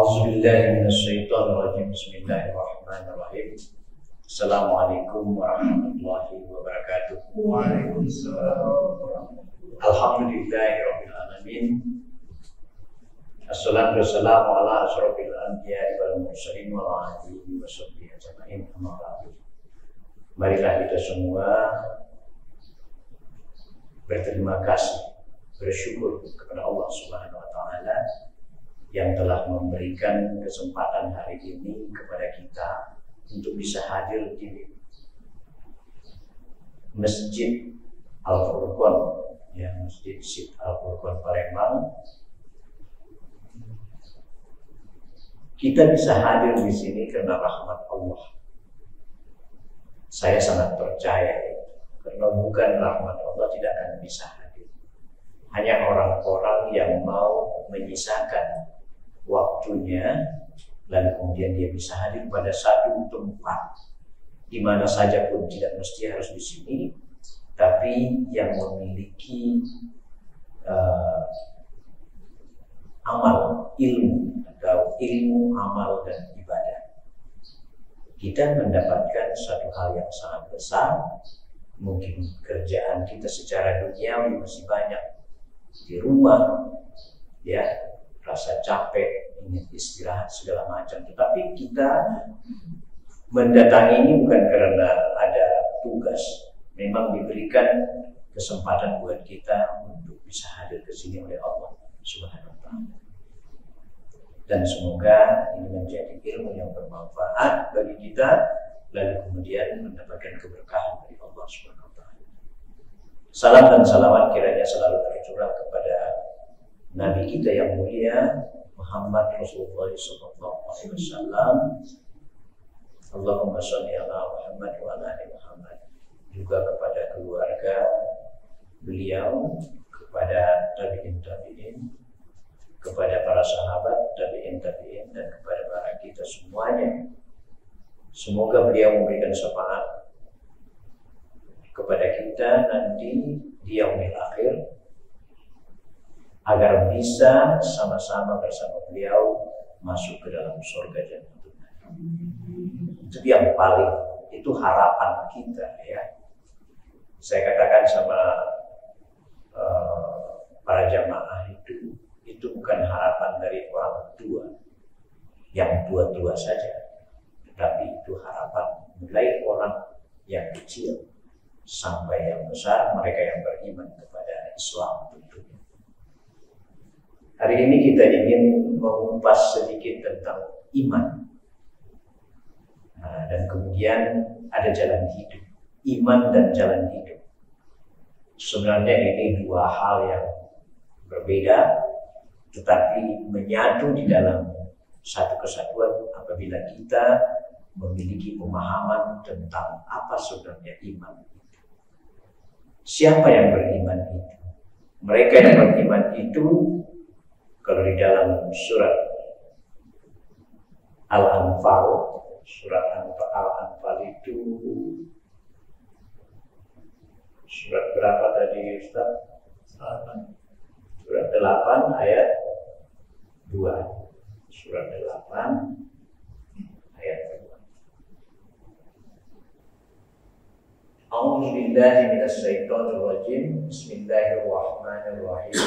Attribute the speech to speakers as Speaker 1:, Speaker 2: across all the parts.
Speaker 1: A'udzubillahi minasyaitonirrajim. Bismillahirrahmanirrahim. Assalamualaikum warahmatullahi wabarakatuh.
Speaker 2: Waalaikumsalam.
Speaker 1: Alhamdulillahirabbil alamin. Assalatu wassalamu ala asyrofil anbiya'i wal mursalin wa ala alihi washabbihi ajma'in. Amma ba'du. Marilah kita semua berterima kasih, bersyukur kepada Allah Subhanahu wa taala yang telah memberikan kesempatan hari ini kepada kita untuk bisa hadir di Masjid Al-Furqan, ya, Masjid Al-Furqan Palembang. Kita bisa hadir di sini karena rahmat Allah. Saya sangat percaya itu. Karena bukan rahmat Allah tidak akan bisa hadir. Hanya orang-orang yang mau menyisakan waktunya, lalu kemudian dia bisa hadir pada satu tempat di mana saja pun, tidak mesti harus di sini, tapi yang memiliki amal, ilmu, atau ilmu, amal dan ibadah. Kita mendapatkan satu hal yang sangat besar. Mungkin kerjaan kita secara duniawi masih banyak di rumah, ya, rasa capek, ingin istirahat segala macam. Tetapi kita mendatangi ini bukan karena ada tugas. Memang diberikan kesempatan buat kita untuk bisa hadir ke sini oleh Allah Subhanahu wa taala. Dan semoga ini menjadi ilmu yang bermanfaat bagi kita, lalu kemudian mendapatkan keberkahan dari Allah Subhanahu wa taala. Salam dan salawat kiranya selalu tercurah kepada Nabi kita yang mulia Muhammad Rasulullah SAW. Allahumma sholli ala Muhammad wa ala ali Muhammad. Juga kepada keluarga beliau, kepada tabi'in, kepada para sahabat tabi'in, dan kepada para kita semuanya. Semoga beliau memberikan syafaat kepada kita nanti di yaumil akhir, agar bisa sama-sama bersama beliau masuk ke dalam surga Jannatul Na'im. Itu yang paling, itu harapan kita, ya. Saya katakan sama para jamaah itu bukan harapan dari orang tua yang tua-tua saja, tetapi itu harapan mulai orang yang kecil sampai yang besar, mereka yang beriman kepada Islam tentunya. Hari ini kita ingin mengupas sedikit tentang iman. Dan kemudian ada jalan hidup. Iman dan jalan hidup. Sebenarnya ini dua hal yang berbeda, tetapi menyatu di dalam satu kesatuan apabila kita memiliki pemahaman tentang apa sebenarnya iman itu. Siapa yang beriman itu? Mereka yang beriman itu, kalau di dalam surat Al-Anfal, Al-Anfal itu surat berapa tadi Ustaz? Surat 8 ayat 2. Surat 8 ayat 2. A'udzubillahi minasyaitonirrajim. Bismillahirrahmanirrahim.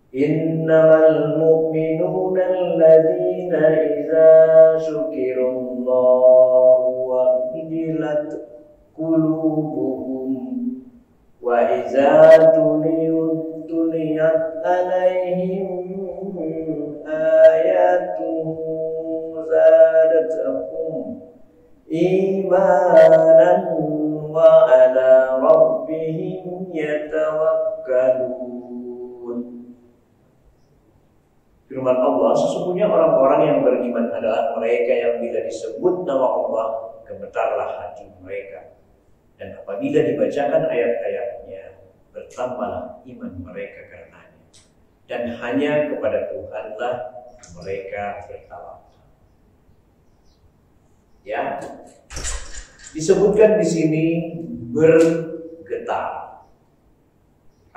Speaker 1: Innamal mu'minuna alladzina idza dzukirallahu wajilat qulubuhum wa idza tuliyat alaihim ayatuhu zadatuhum imanan wa ala rabbihim yatawakkalun. Firman Allah, sesungguhnya orang-orang yang beriman adalah mereka yang bila disebut nama Allah, gemetarlah hati mereka. Dan apabila dibacakan ayat-ayatnya, bertambahlah iman mereka karenanya. Dan hanya kepada Tuhanlah mereka bertawakal. Ya, disebutkan di sini bergetar.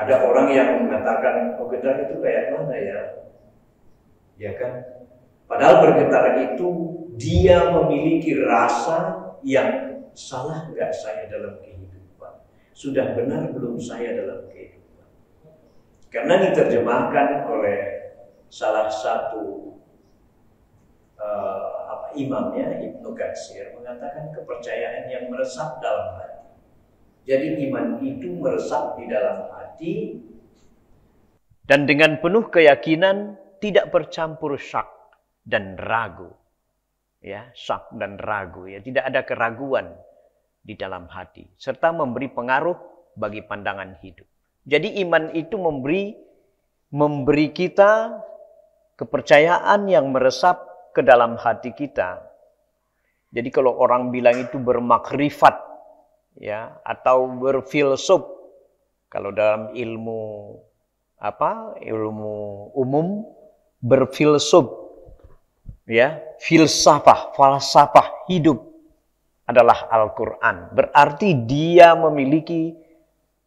Speaker 1: Ada orang yang mengatakan, oh getar itu kayak mana ya? Ya kan? Padahal bergetar itu dia memiliki rasa yang salah nggak saya dalam kehidupan, sudah benar belum saya dalam kehidupan. Karena diterjemahkan oleh salah satu imamnya, Ibnu Katsir, mengatakan kepercayaan yang meresap dalam hati. Jadi iman itu meresap di dalam hati dan dengan penuh keyakinan, tidak bercampur syak dan ragu. Ya, syak dan ragu, ya, tidak ada keraguan di dalam hati serta memberi pengaruh bagi pandangan hidup. Jadi iman itu memberi kita kepercayaan yang meresap ke dalam hati kita. Jadi kalau orang bilang itu bermakrifat, ya, atau berfilsuf, kalau dalam ilmu umum berfilsuf, ya, falsafah hidup adalah Al-Quran. Berarti dia memiliki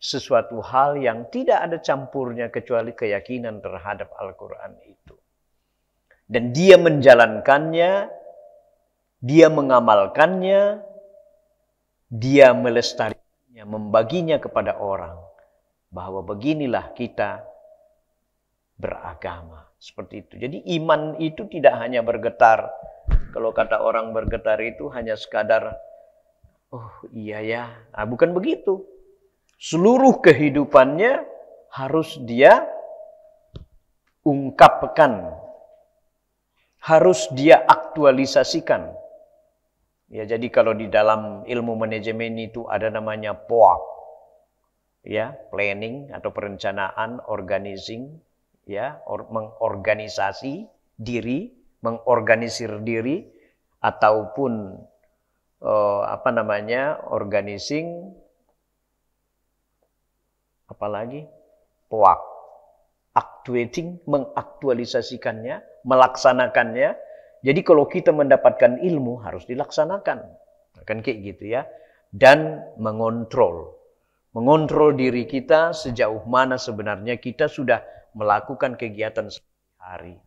Speaker 1: sesuatu hal yang tidak ada campurnya kecuali keyakinan terhadap Al-Quran itu. Dan dia menjalankannya, dia mengamalkannya, dia melestarikannya, membaginya kepada orang. Bahwa beginilah kita beragama. Seperti itu. Jadi iman itu tidak hanya bergetar. Kalau kata orang bergetar itu hanya sekadar, oh iya ya. Nah, bukan begitu. Seluruh kehidupannya harus dia ungkapkan. Harus dia aktualisasikan. Ya, jadi kalau di dalam ilmu manajemen itu ada namanya POAK. Ya, planning atau perencanaan, organizing, ya, mengorganisasi diri, mengorganisir diri, ataupun organizing, apalagi POAK, actuating, mengaktualisasikannya, melaksanakannya. Jadi kalau kita mendapatkan ilmu harus dilaksanakan, kan kayak gitu ya. Dan mengontrol diri kita sejauh mana sebenarnya kita sudah melakukan kegiatan sehari.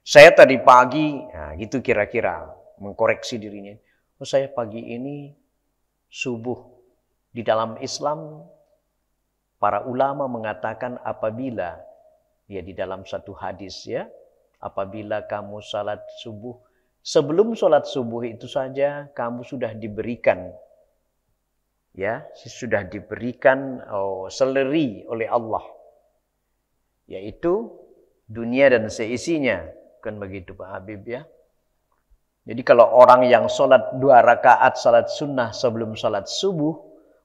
Speaker 1: Saya tadi pagi, nah gitu kira-kira, mengkoreksi dirinya. Oh, saya pagi ini subuh. Di dalam Islam, para ulama mengatakan apabila, ya di dalam satu hadis ya, apabila kamu salat subuh, sebelum salat subuh itu saja kamu sudah diberikan, ya, sudah diberikan seleri oleh Allah. Yaitu dunia dan seisinya. Kan begitu Pak Habib ya. Jadi kalau orang yang sholat 2 rakaat salat sunnah sebelum salat subuh,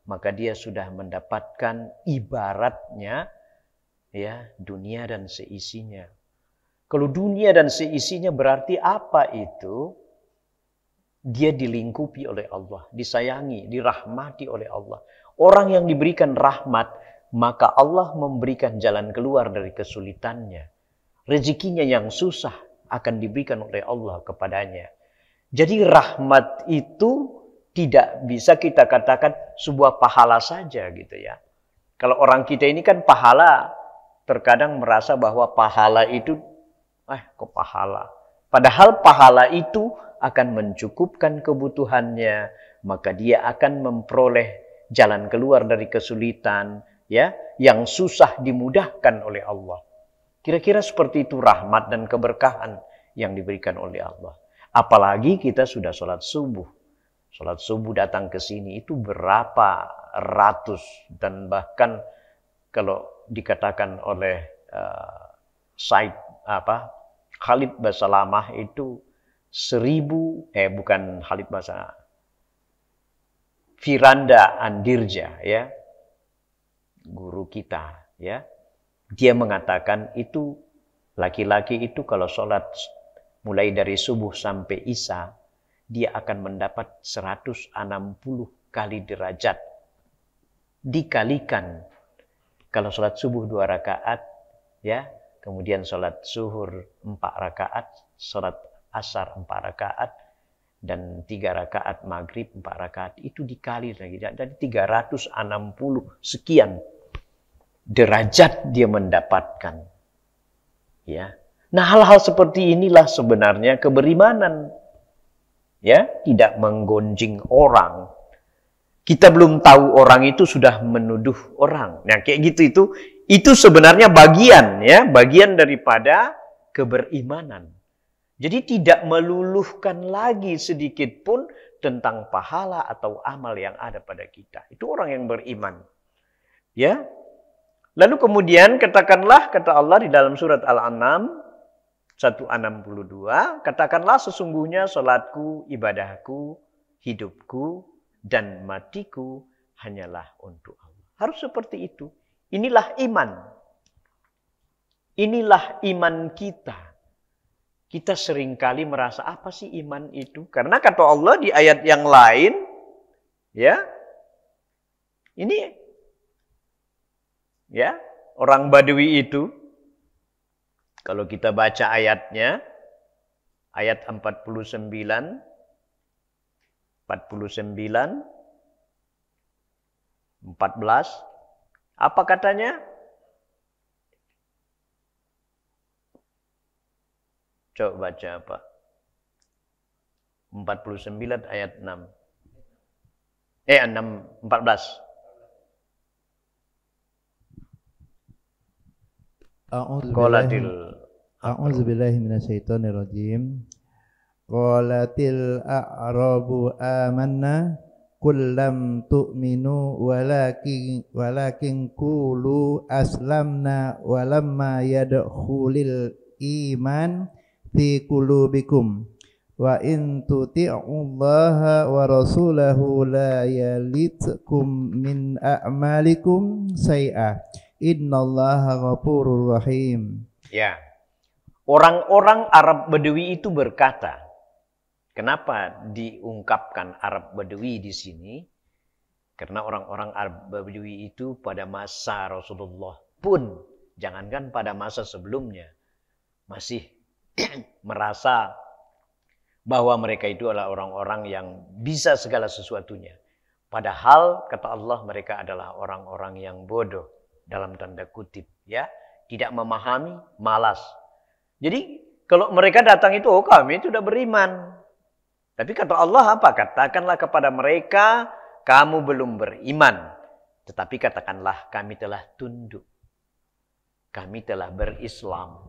Speaker 1: maka dia sudah mendapatkan ibaratnya ya dunia dan seisinya. Kalau dunia dan seisinya berarti apa itu? Dia dilingkupi oleh Allah, disayangi, dirahmati oleh Allah. Orang yang diberikan rahmat, maka Allah memberikan jalan keluar dari kesulitannya. Rezekinya yang susah akan diberikan oleh Allah kepadanya. Jadi rahmat itu tidak bisa kita katakan sebuah pahala saja gitu ya. Kalau orang kita ini kan pahala, terkadang merasa bahwa pahala itu, kok pahala. Padahal pahala itu akan mencukupkan kebutuhannya, maka dia akan memperoleh jalan keluar dari kesulitan, ya, yang susah dimudahkan oleh Allah. Kira-kira seperti itu rahmat dan keberkahan yang diberikan oleh Allah. Apalagi kita sudah sholat subuh. Sholat subuh datang ke sini itu berapa ratus, dan bahkan kalau dikatakan oleh Khalid Basalamah itu 1000, bukan Khalid Basalamah, Firanda Andirja ya, guru kita ya, dia mengatakan itu laki-laki itu kalau sholat mulai dari subuh sampai isya, dia akan mendapat 160 kali derajat. Dikalikan kalau sholat subuh 2 rakaat ya, kemudian sholat zuhur 4 rakaat, sholat asar 4 rakaat, dan 3 rakaat maghrib 4 rakaat, itu dikali lagi. Jadi 360 sekian derajat dia mendapatkan. Ya. Nah, hal-hal seperti inilah sebenarnya keberimanan. Ya, tidak menggonjing orang. Kita belum tahu orang itu sudah menuduh orang. Nah, kayak gitu itu sebenarnya bagian daripada keberimanan. Jadi tidak meluluhkan lagi sedikit pun tentang pahala atau amal yang ada pada kita. Itu orang yang beriman. Ya. Lalu kemudian katakanlah kata Allah di dalam surat Al-An'am 162, katakanlah sesungguhnya salatku, ibadahku, hidupku dan matiku hanyalah untuk Allah. Harus seperti itu. Inilah iman. Inilah iman kita. Kita seringkali merasa apa sih iman itu? Karena kata Allah di ayat yang lain, ya, ini, ya, orang Badui itu, kalau kita baca ayatnya, ayat 49, 14, apa katanya? Coba baca apa? 49 ayat 6. 14.
Speaker 2: A'udzu billahi minasyaitonir rajim. Qalatil a'rabu amanna qul lam tu'minu walakin qulu aslamna walamma yadkhulil iman fi qulubikum wa in tuti'ullaha wa rasulahu la yalitkum min a'malikum say'a innallaha ghafurur rahim.
Speaker 1: Ya. Orang-orang Arab Badui itu berkata, kenapa diungkapkan Arab Badui di sini? Karena orang-orang Arab Badui itu pada masa Rasulullah pun, jangankan pada masa sebelumnya, masih merasa bahwa mereka itu adalah orang-orang yang bisa segala sesuatunya. Padahal kata Allah mereka adalah orang-orang yang bodoh dalam tanda kutip, ya, tidak memahami, malas. Jadi kalau mereka datang itu, oh kami itu sudah beriman. Tapi kata Allah apa? Katakanlah kepada mereka, kamu belum beriman. Tetapi katakanlah kami telah tunduk. Kami telah berislam.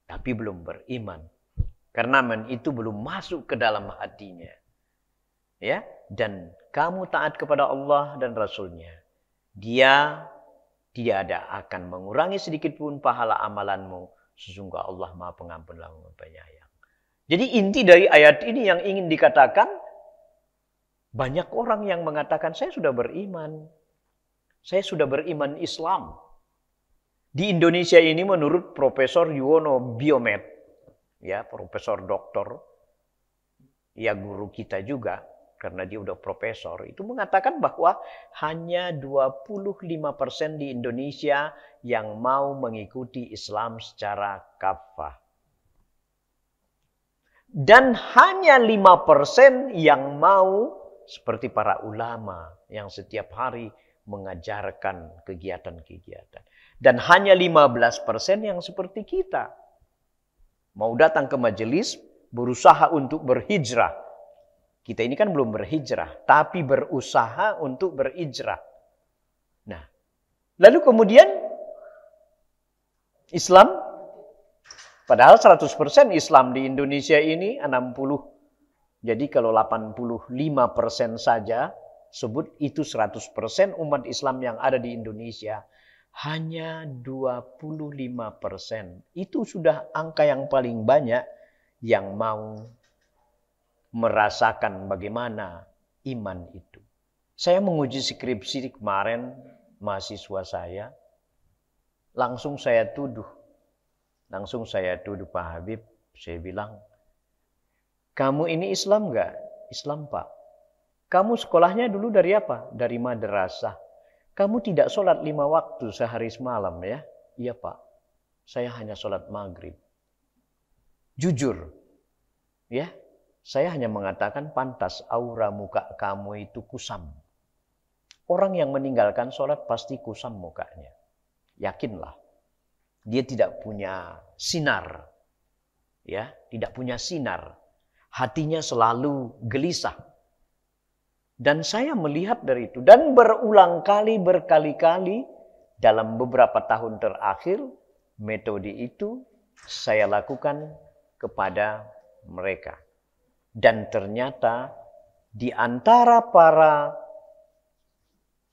Speaker 1: Tapi belum beriman. Karena itu belum masuk ke dalam hatinya. Ya, dan kamu taat kepada Allah dan Rasulnya. Dia tidak akan mengurangi sedikit pun pahala amalanmu. Sesungguhnya Allah Maha Pengampun lagi Maha Penyayang. Jadi inti dari ayat ini yang ingin dikatakan, banyak orang yang mengatakan saya sudah beriman. Saya sudah beriman Islam. Di Indonesia ini menurut Profesor Yuwono Biomed, ya, Profesor Doktor, ya guru kita juga, karena dia udah profesor, itu mengatakan bahwa hanya 25% di Indonesia yang mau mengikuti Islam secara kafah. Dan hanya 5% yang mau seperti para ulama yang setiap hari mengajarkan kegiatan-kegiatan. Dan hanya 15% yang seperti kita. Mau datang ke majelis, berusaha untuk berhijrah. Kita ini kan belum berhijrah, tapi berusaha untuk berhijrah. Nah, lalu kemudian Islam, padahal 100% Islam di Indonesia ini 60. Jadi kalau 85% saja, sebut itu 100% umat Islam yang ada di Indonesia. Hanya 25%. Itu sudah angka yang paling banyak yang mau merasakan bagaimana iman itu. Saya menguji skripsi kemarin mahasiswa saya. Langsung saya tuduh Pak Habib. Saya bilang, kamu ini Islam enggak? Islam Pak. Kamu sekolahnya dulu dari apa? Dari madrasah. Kamu tidak sholat 5 waktu sehari semalam ya? Iya Pak. Saya hanya sholat maghrib. Jujur. Ya. Saya hanya mengatakan pantas aura muka kamu itu kusam. Orang yang meninggalkan sholat pasti kusam mukanya. Yakinlah.
Speaker 3: Dia tidak punya sinar. Ya, tidak punya sinar. Hatinya selalu gelisah. Dan saya melihat dari itu. Dan berulang kali, berkali-kali dalam beberapa tahun terakhir, metode itu saya lakukan kepada mereka. Dan ternyata di antara para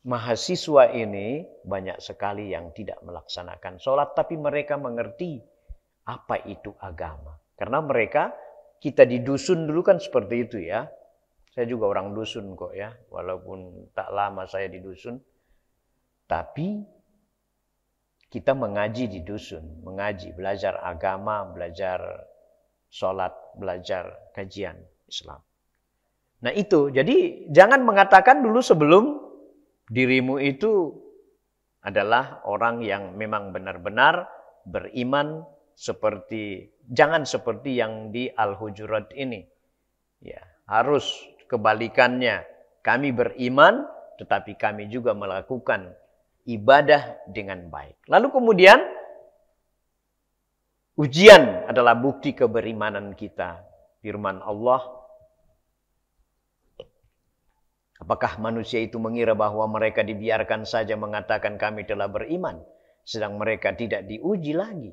Speaker 3: mahasiswa ini banyak sekali yang tidak melaksanakan sholat, tapi mereka mengerti apa itu agama. Karena mereka, kita di dusun dulu kan seperti itu ya. Saya juga orang dusun kok ya, walaupun tak lama saya di dusun. Tapi kita mengaji di dusun, mengaji, belajar agama, belajar sholat, belajar kajian Islam. Nah itu, jadi jangan mengatakan dulu sebelum dirimu itu adalah orang yang memang benar-benar beriman seperti, jangan seperti yang di Al-Hujurat ini. Ya, harus kebalikannya. Kami beriman, tetapi kami juga melakukan ibadah dengan baik. Lalu kemudian, ujian adalah bukti keberimanan kita. Firman Allah, apakah manusia itu mengira bahwa mereka dibiarkan saja mengatakan kami telah beriman, sedang mereka tidak diuji lagi?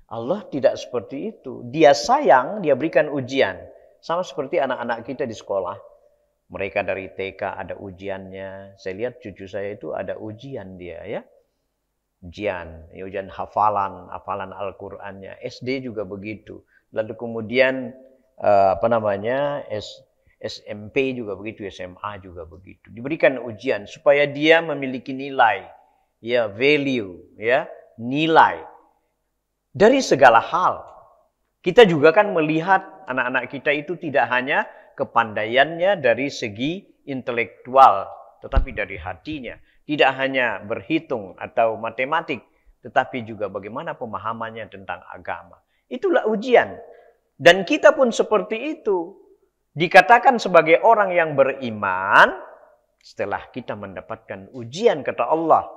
Speaker 3: Allah tidak seperti itu. Dia sayang, dia berikan ujian. Sama seperti anak-anak kita di sekolah. Mereka dari TK ada ujiannya. Saya lihat cucu saya itu ada ujian dia ya. Ujian hafalan Al-Qur'annya. SD juga begitu. Lalu kemudian SMP juga begitu, SMA juga begitu. Diberikan ujian supaya dia memiliki nilai, ya, value, ya, nilai dari segala hal. Kita juga kan melihat anak-anak kita itu tidak hanya kepandaiannya dari segi intelektual, tetapi dari hatinya. Tidak hanya berhitung atau matematik, tetapi juga bagaimana pemahamannya tentang agama. Itulah ujian. Dan kita pun seperti itu. Dikatakan sebagai orang yang beriman, setelah kita mendapatkan ujian, kata Allah,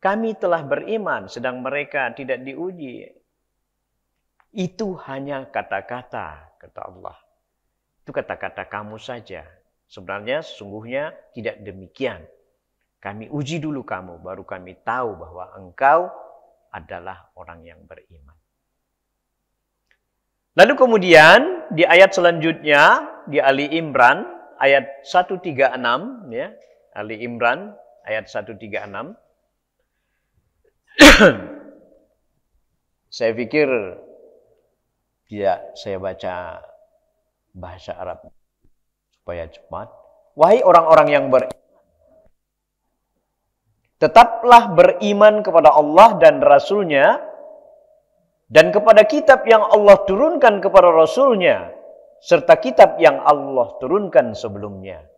Speaker 3: kami telah beriman, sedang mereka tidak diuji. Itu hanya kata-kata, kata Allah. Itu kata-kata kamu saja. Sebenarnya sesungguhnya tidak demikian. Kami uji dulu kamu, baru kami tahu bahwa engkau adalah orang yang beriman. Lalu kemudian di ayat selanjutnya, di Ali Imran ayat 136, ya, Ali Imran ayat 136. Saya pikir tidak saya baca bahasa Arab supaya cepat. Wahai orang-orang yang beriman, tetaplah beriman kepada Allah dan Rasul-Nya dan kepada kitab yang Allah turunkan kepada Rasul-Nya serta kitab yang Allah turunkan sebelumnya.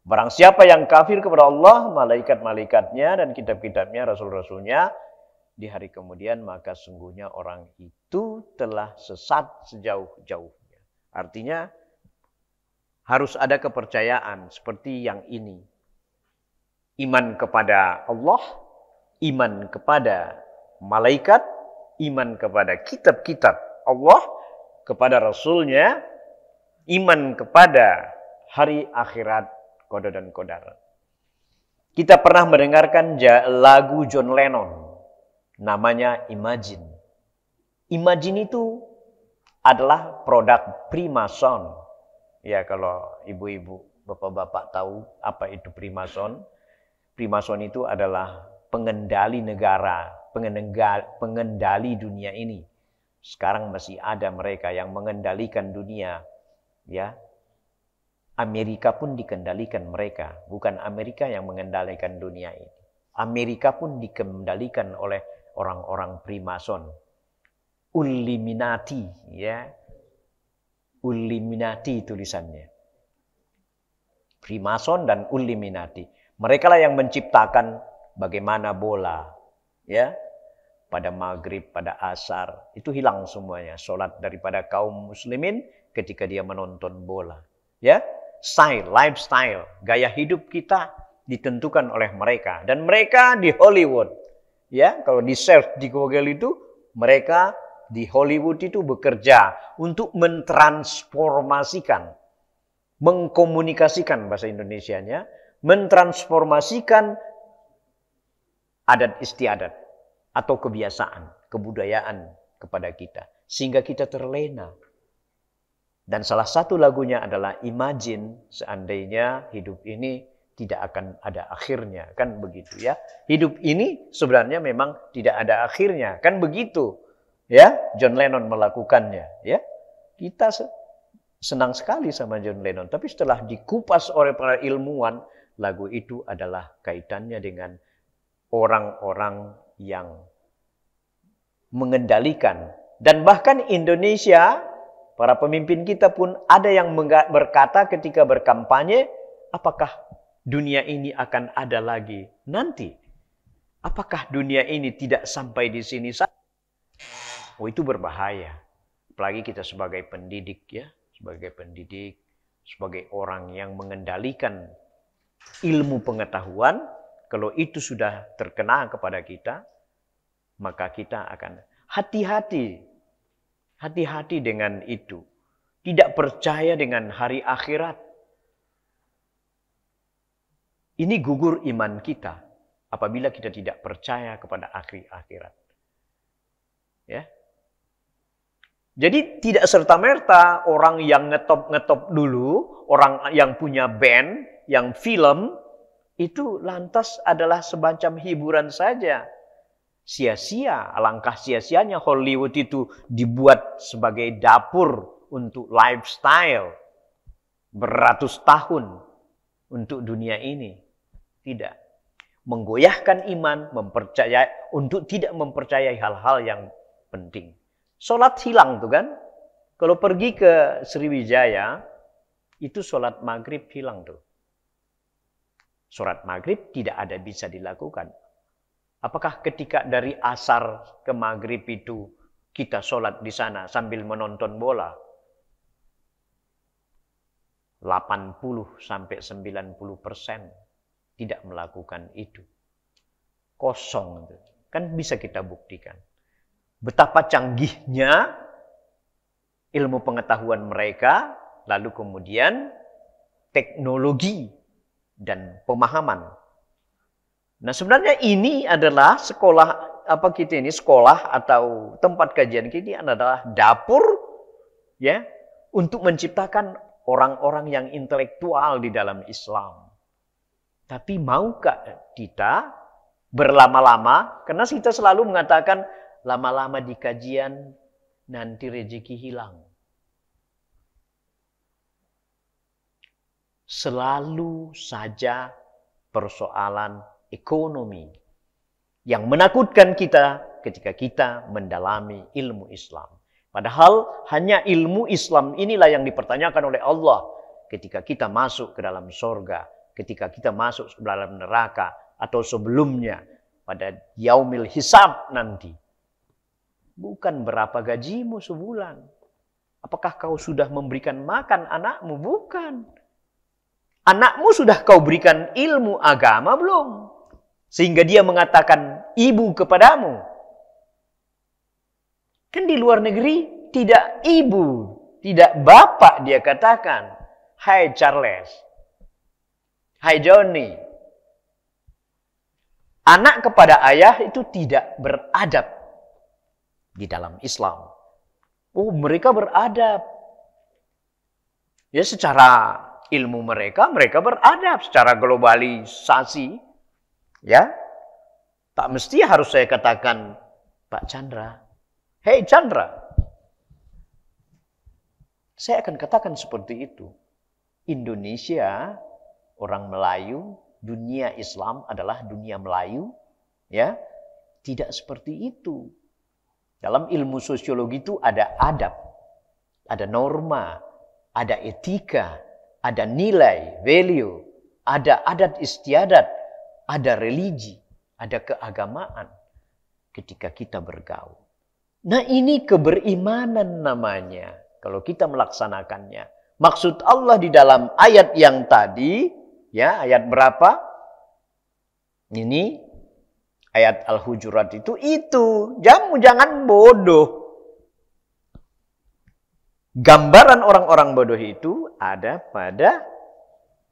Speaker 3: Barang siapa yang kafir kepada Allah, malaikat-malaikatnya dan kitab-kitabnya, Rasul-Rasulnya di hari kemudian, maka sungguhnya orang itu telah sesat sejauh-jauhnya. Artinya harus ada kepercayaan seperti yang ini. Iman kepada Allah, iman kepada malaikat, iman kepada kitab-kitab Allah, kepada Rasul-Nya, iman kepada hari akhirat, qada dan qadar. Kita pernah mendengarkan lagu John Lennon, namanya Imagine. Imagine itu adalah produk Freemason. Ya, kalau ibu-ibu, bapak-bapak tahu apa itu Freemason. Freemason itu adalah pengendali negara, pengendali dunia ini. Sekarang masih ada mereka yang mengendalikan dunia. Ya, Amerika pun dikendalikan mereka, bukan Amerika yang mengendalikan dunia ini. Amerika pun dikendalikan oleh orang-orang Freemason. Illuminati, ya. Illuminati tulisannya. Freemason dan Illuminati. Mereka lah yang menciptakan bagaimana bola, ya. Pada maghrib, pada asar, itu hilang semuanya. Sholat daripada kaum muslimin ketika dia menonton bola. Ya, lifestyle, gaya hidup kita ditentukan oleh mereka. Dan mereka di Hollywood, Ya, kalau di search di Google itu, mereka di Hollywood itu bekerja untuk mentransformasikan, mengkomunikasikan bahasa Indonesianya, mentransformasikan adat istiadat atau kebiasaan, kebudayaan kepada kita. Sehingga kita terlena. Dan salah satu lagunya adalah Imagine, seandainya hidup ini tidak akan ada akhirnya, kan begitu ya. Hidup ini sebenarnya memang tidak ada akhirnya, kan begitu. Ya, John Lennon melakukannya, ya. Kita senang sekali sama John Lennon, tapi setelah dikupas oleh para ilmuwan, lagu itu adalah kaitannya dengan orang-orang yang mengendalikan. Dan bahkan Indonesia, para pemimpin kita pun ada yang berkata ketika berkampanye, apakah dunia ini akan ada lagi nanti? Apakah dunia ini tidak sampai di sini saja? Oh, itu berbahaya. Apalagi kita sebagai pendidik ya, sebagai orang yang mengendalikan ilmu pengetahuan, kalau itu sudah terkena kepada kita, maka kita akan hati-hati dengan itu. Tidak percaya dengan hari akhirat. Ini gugur iman kita apabila kita tidak percaya kepada akhirat. Ya. Jadi tidak serta-merta orang yang ngetop dulu, orang yang punya band, yang film, itu lantas adalah semacam hiburan saja. Sia-sia, alangkah sia-sianya Hollywood itu dibuat sebagai dapur untuk lifestyle beratus tahun untuk dunia ini. Tidak. Menggoyahkan iman, untuk tidak mempercayai hal-hal yang penting. Sholat hilang tuh kan. Kalau pergi ke Sriwijaya, itu sholat maghrib hilang tuh. Sholat maghrib tidak ada bisa dilakukan. Apakah ketika dari asar ke maghrib itu kita sholat di sana sambil menonton bola? 80-90% tidak melakukan itu. Kosong. Kan bisa kita buktikan. Betapa canggihnya ilmu pengetahuan mereka, lalu kemudian teknologi dan pemahaman. Nah, sebenarnya ini adalah sekolah atau tempat kajian kita adalah dapur ya untuk menciptakan orang-orang yang intelektual di dalam Islam. Tapi maukah kita berlama-lama? Karena kita selalu mengatakan lama-lama di kajian nanti rezeki hilang. Selalu saja persoalan ekonomi yang menakutkan kita ketika kita mendalami ilmu Islam. Padahal hanya ilmu Islam inilah yang dipertanyakan oleh Allah ketika kita masuk ke dalam surga, ketika kita masuk ke dalam neraka, atau sebelumnya pada yaumil hisab nanti. Bukan berapa gajimu sebulan. Apakah kau sudah memberikan makan anakmu? Bukan. Anakmu sudah kau berikan ilmu agama belum? Sehingga dia mengatakan ibu kepadamu. Kan di luar negeri tidak ibu, tidak bapak dia katakan. Hai Charles. Hai Johnny. Anak kepada ayah itu tidak beradab di dalam Islam. Oh, mereka beradab. Ya, secara ilmu mereka beradab. Secara globalisasi, ya, tak mesti harus saya katakan, Pak Chandra, hey Chandra. Saya akan katakan seperti itu. Indonesia, orang Melayu, dunia Islam adalah dunia Melayu, ya, tidak seperti itu. Dalam ilmu sosiologi itu ada adab, ada norma, ada etika, ada nilai, value, ada adat istiadat, ada religi, ada keagamaan ketika kita bergaul. Nah, ini keberimanan namanya kalau kita melaksanakannya. Maksud Allah di dalam ayat yang tadi, ya, ayat berapa? Ini Ayat Al-Hujurat itu. Jangan bodoh. Gambaran orang-orang bodoh itu ada pada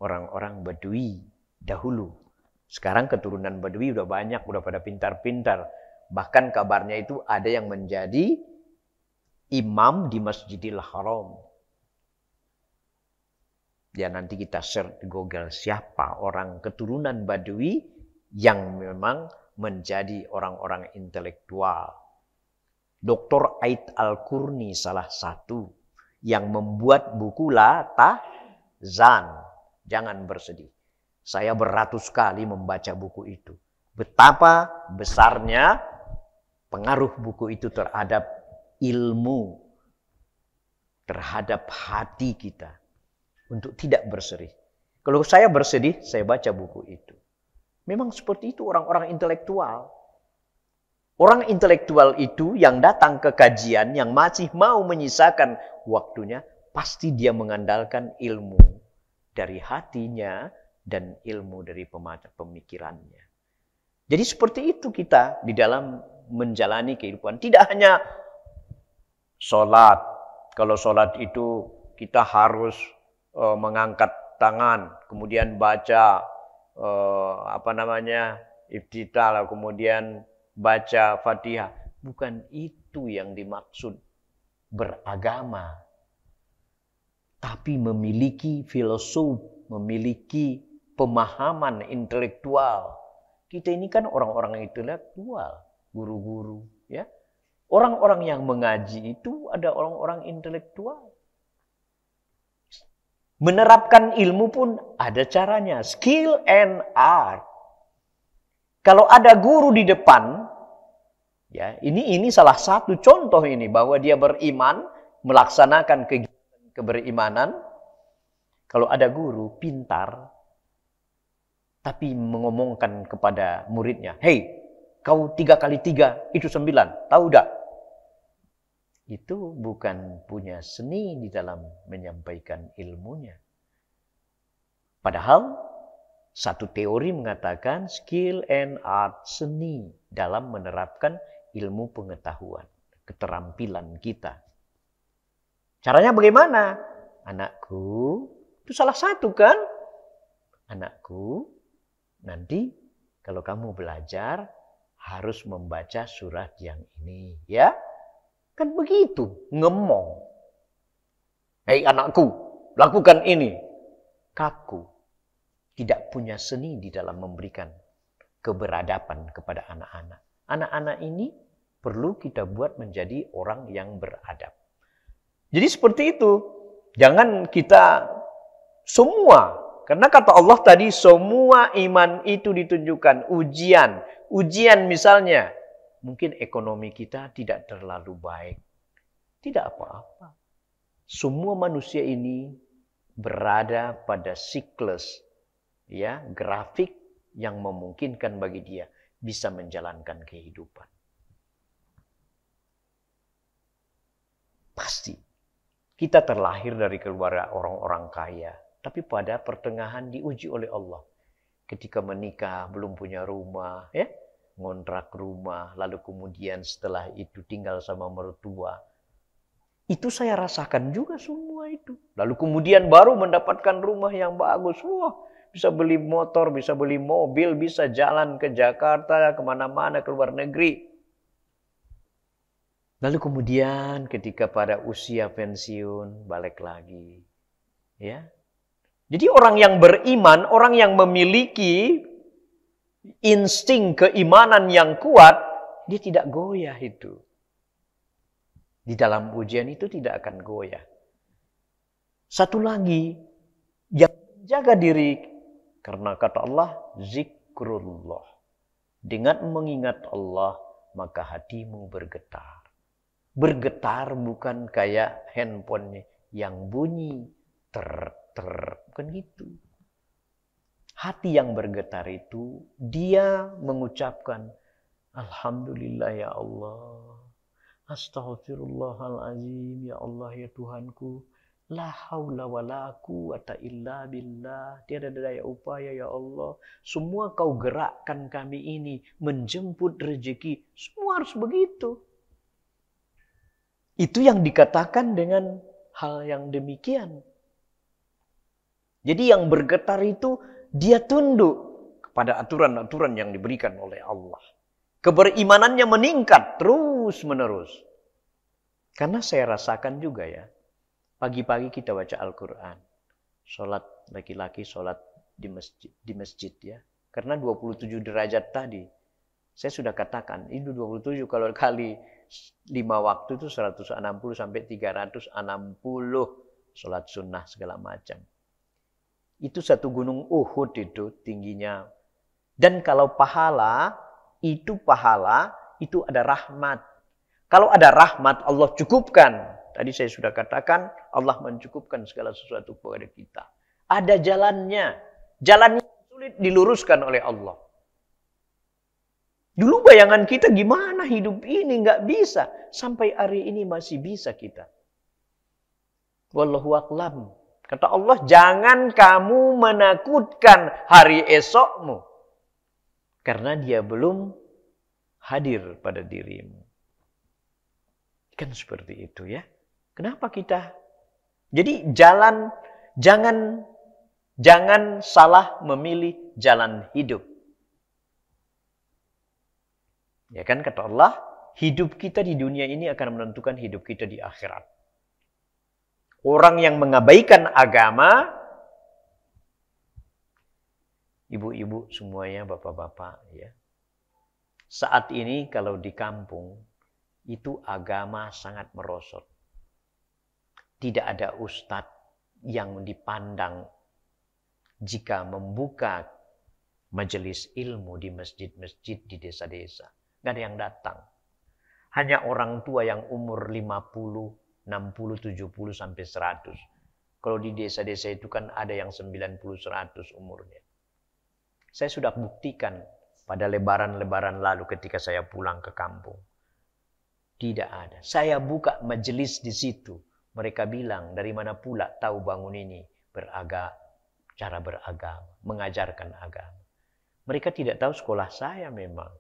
Speaker 3: orang-orang Badui dahulu. Sekarang keturunan Badui udah banyak, udah pada pintar-pintar. Bahkan kabarnya itu ada yang menjadi imam di Masjidil Haram. Ya nanti kita search di Google siapa orang keturunan Badui yang memang menjadi orang-orang intelektual. Dr. Aid Al-Qurni salah satu yang membuat buku La Tahzan. Jangan bersedih. Saya beratus kali membaca buku itu. Betapa besarnya pengaruh buku itu terhadap ilmu, terhadap hati kita. Untuk tidak bersedih. Kalau saya bersedih, saya baca buku itu. Memang seperti itu orang-orang intelektual. Orang intelektual itu yang datang ke kajian, yang masih mau menyisakan waktunya, pasti dia mengandalkan ilmu dari hatinya dan ilmu dari pemikirannya. Jadi seperti itu kita di dalam menjalani kehidupan. Tidak hanya sholat. Kalau sholat itu kita harus mengangkat tangan, kemudian baca Iftitah, kemudian baca Fatihah. Bukan itu yang dimaksud beragama. Tapi memiliki filosofi, memiliki pemahaman intelektual. Kita ini kan orang-orang intelektual, guru-guru, ya. Orang-orang yang mengaji itu ada orang-orang intelektual. Menerapkan ilmu pun ada caranya, skill and art. Kalau ada guru di depan, ya, ini salah satu contoh ini bahwa dia beriman, melaksanakan kegiatan keberimanan. Kalau ada guru pintar, tapi mengomongkan kepada muridnya, "Hei, kau 3 kali 3 itu 9, tahu tak?" Itu bukan punya seni di dalam menyampaikan ilmunya. Padahal satu teori mengatakan skill and art, seni dalam menerapkan ilmu pengetahuan, keterampilan kita. Caranya bagaimana? Anakku, itu salah satu kan? Anakku, nanti kalau kamu belajar harus membaca surat yang ini, ya. Kan begitu, ngemong. "Hei anakku, lakukan ini." Kaku. Tidak punya seni di dalam memberikan keberadaban kepada anak-anak. Anak-anak ini perlu kita buat menjadi orang yang beradab. Jadi seperti itu. Jangan kita semua. Karena kata Allah tadi semua iman itu ditunjukkan. Ujian. Ujian misalnya. Mungkin ekonomi kita tidak terlalu baik. Tidak apa-apa. Semua manusia ini berada pada siklus, ya, grafik yang memungkinkan bagi dia bisa menjalankan kehidupan. Pasti. Kita terlahir dari keluarga orang-orang kaya. Tapi pada pertengahan diuji oleh Allah. Ketika menikah belum punya rumah, ya, ngontrak rumah, lalu kemudian setelah itu tinggal sama mertua. Itu saya rasakan juga semua itu. Lalu kemudian baru mendapatkan rumah yang bagus. Wah, bisa beli motor, bisa beli mobil, bisa jalan ke Jakarta, kemana-mana, ke luar negeri. Lalu kemudian ketika pada usia pensiun, balik lagi. Ya. Jadi orang yang beriman, orang yang memiliki insting keimanan yang kuat, dia tidak goyah itu. Di dalam ujian itu tidak akan goyah. Satu lagi, yang jaga diri. Karena kata Allah, zikrullah. Dengan mengingat Allah, maka hatimu bergetar. Bergetar bukan kayak handphone yang bunyi. Bukan gitu. Hati yang bergetar itu, dia mengucapkan, Alhamdulillah ya Allah. Astaghfirullahaladzim, ya Allah ya Tuhanku. La haula wa la quwata illa billah. Tiada daya upaya ya Allah. Semua kau gerakkan kami ini menjemput rezeki. Semua harus begitu. Itu yang dikatakan dengan hal yang demikian. Jadi yang bergetar itu dia tunduk kepada aturan-aturan yang diberikan oleh Allah. Keberimanannya meningkat terus menerus. Karena saya rasakan juga ya. Pagi-pagi kita baca Al-Quran. Sholat laki-laki, sholat di masjid ya. Karena 27 derajat tadi. Saya sudah katakan, itu 27 kalau kali 5 waktu itu 160 sampai 360 sholat sunnah segala macam. Itu satu gunung Uhud itu tingginya. Dan kalau pahala itu ada rahmat. Kalau ada rahmat Allah cukupkan. Tadi saya sudah katakan Allah mencukupkan segala sesuatu kepada kita. Ada jalannya. Jalannya sulit diluruskan oleh Allah. Dulu bayangan kita gimana hidup ini nggak bisa. Sampai hari ini masih bisa kita. Wallahu a'lam. Kata Allah, jangan kamu menakutkan hari esokmu. Karena dia belum hadir pada dirimu. Kan seperti itu ya. Kenapa kita? Jadi jangan salah memilih jalan hidup. Ya kan kata Allah, hidup kita di dunia ini akan menentukan hidup kita di akhirat. Orang yang mengabaikan agama, ibu-ibu semuanya, bapak-bapak ya. Saat ini kalau di kampung itu agama sangat merosot. Tidak ada ustadz yang dipandang jika membuka majelis ilmu di masjid-masjid di desa-desa. Nggak ada yang datang. Hanya orang tua yang umur 50, 60, 70 sampai 100. Kalau di desa-desa itu kan ada yang 90, 100 umurnya. Saya sudah buktikan pada lebaran-lebaran lalu ketika saya pulang ke kampung. Tidak ada. Saya buka majelis di situ. Mereka bilang, dari mana pula tahu bangun ini cara beragama, mengajarkan agama. Mereka tidak tahu sekolah saya memang.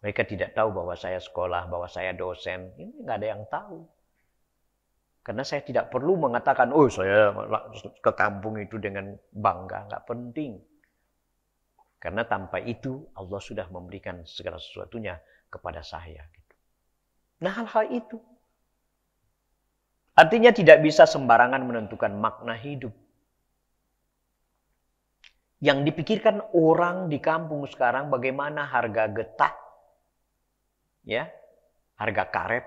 Speaker 3: Mereka tidak tahu bahwa saya sekolah, bahwa saya dosen. Ini nggak ada yang tahu. Karena saya tidak perlu mengatakan, oh saya ke kampung itu dengan bangga. Nggak penting. Karena tanpa itu Allah sudah memberikan segala sesuatunya kepada saya. Nah hal-hal itu. Artinya tidak bisa sembarangan menentukan makna hidup. Yang dipikirkan orang di kampung sekarang bagaimana harga getah, ya, harga karet,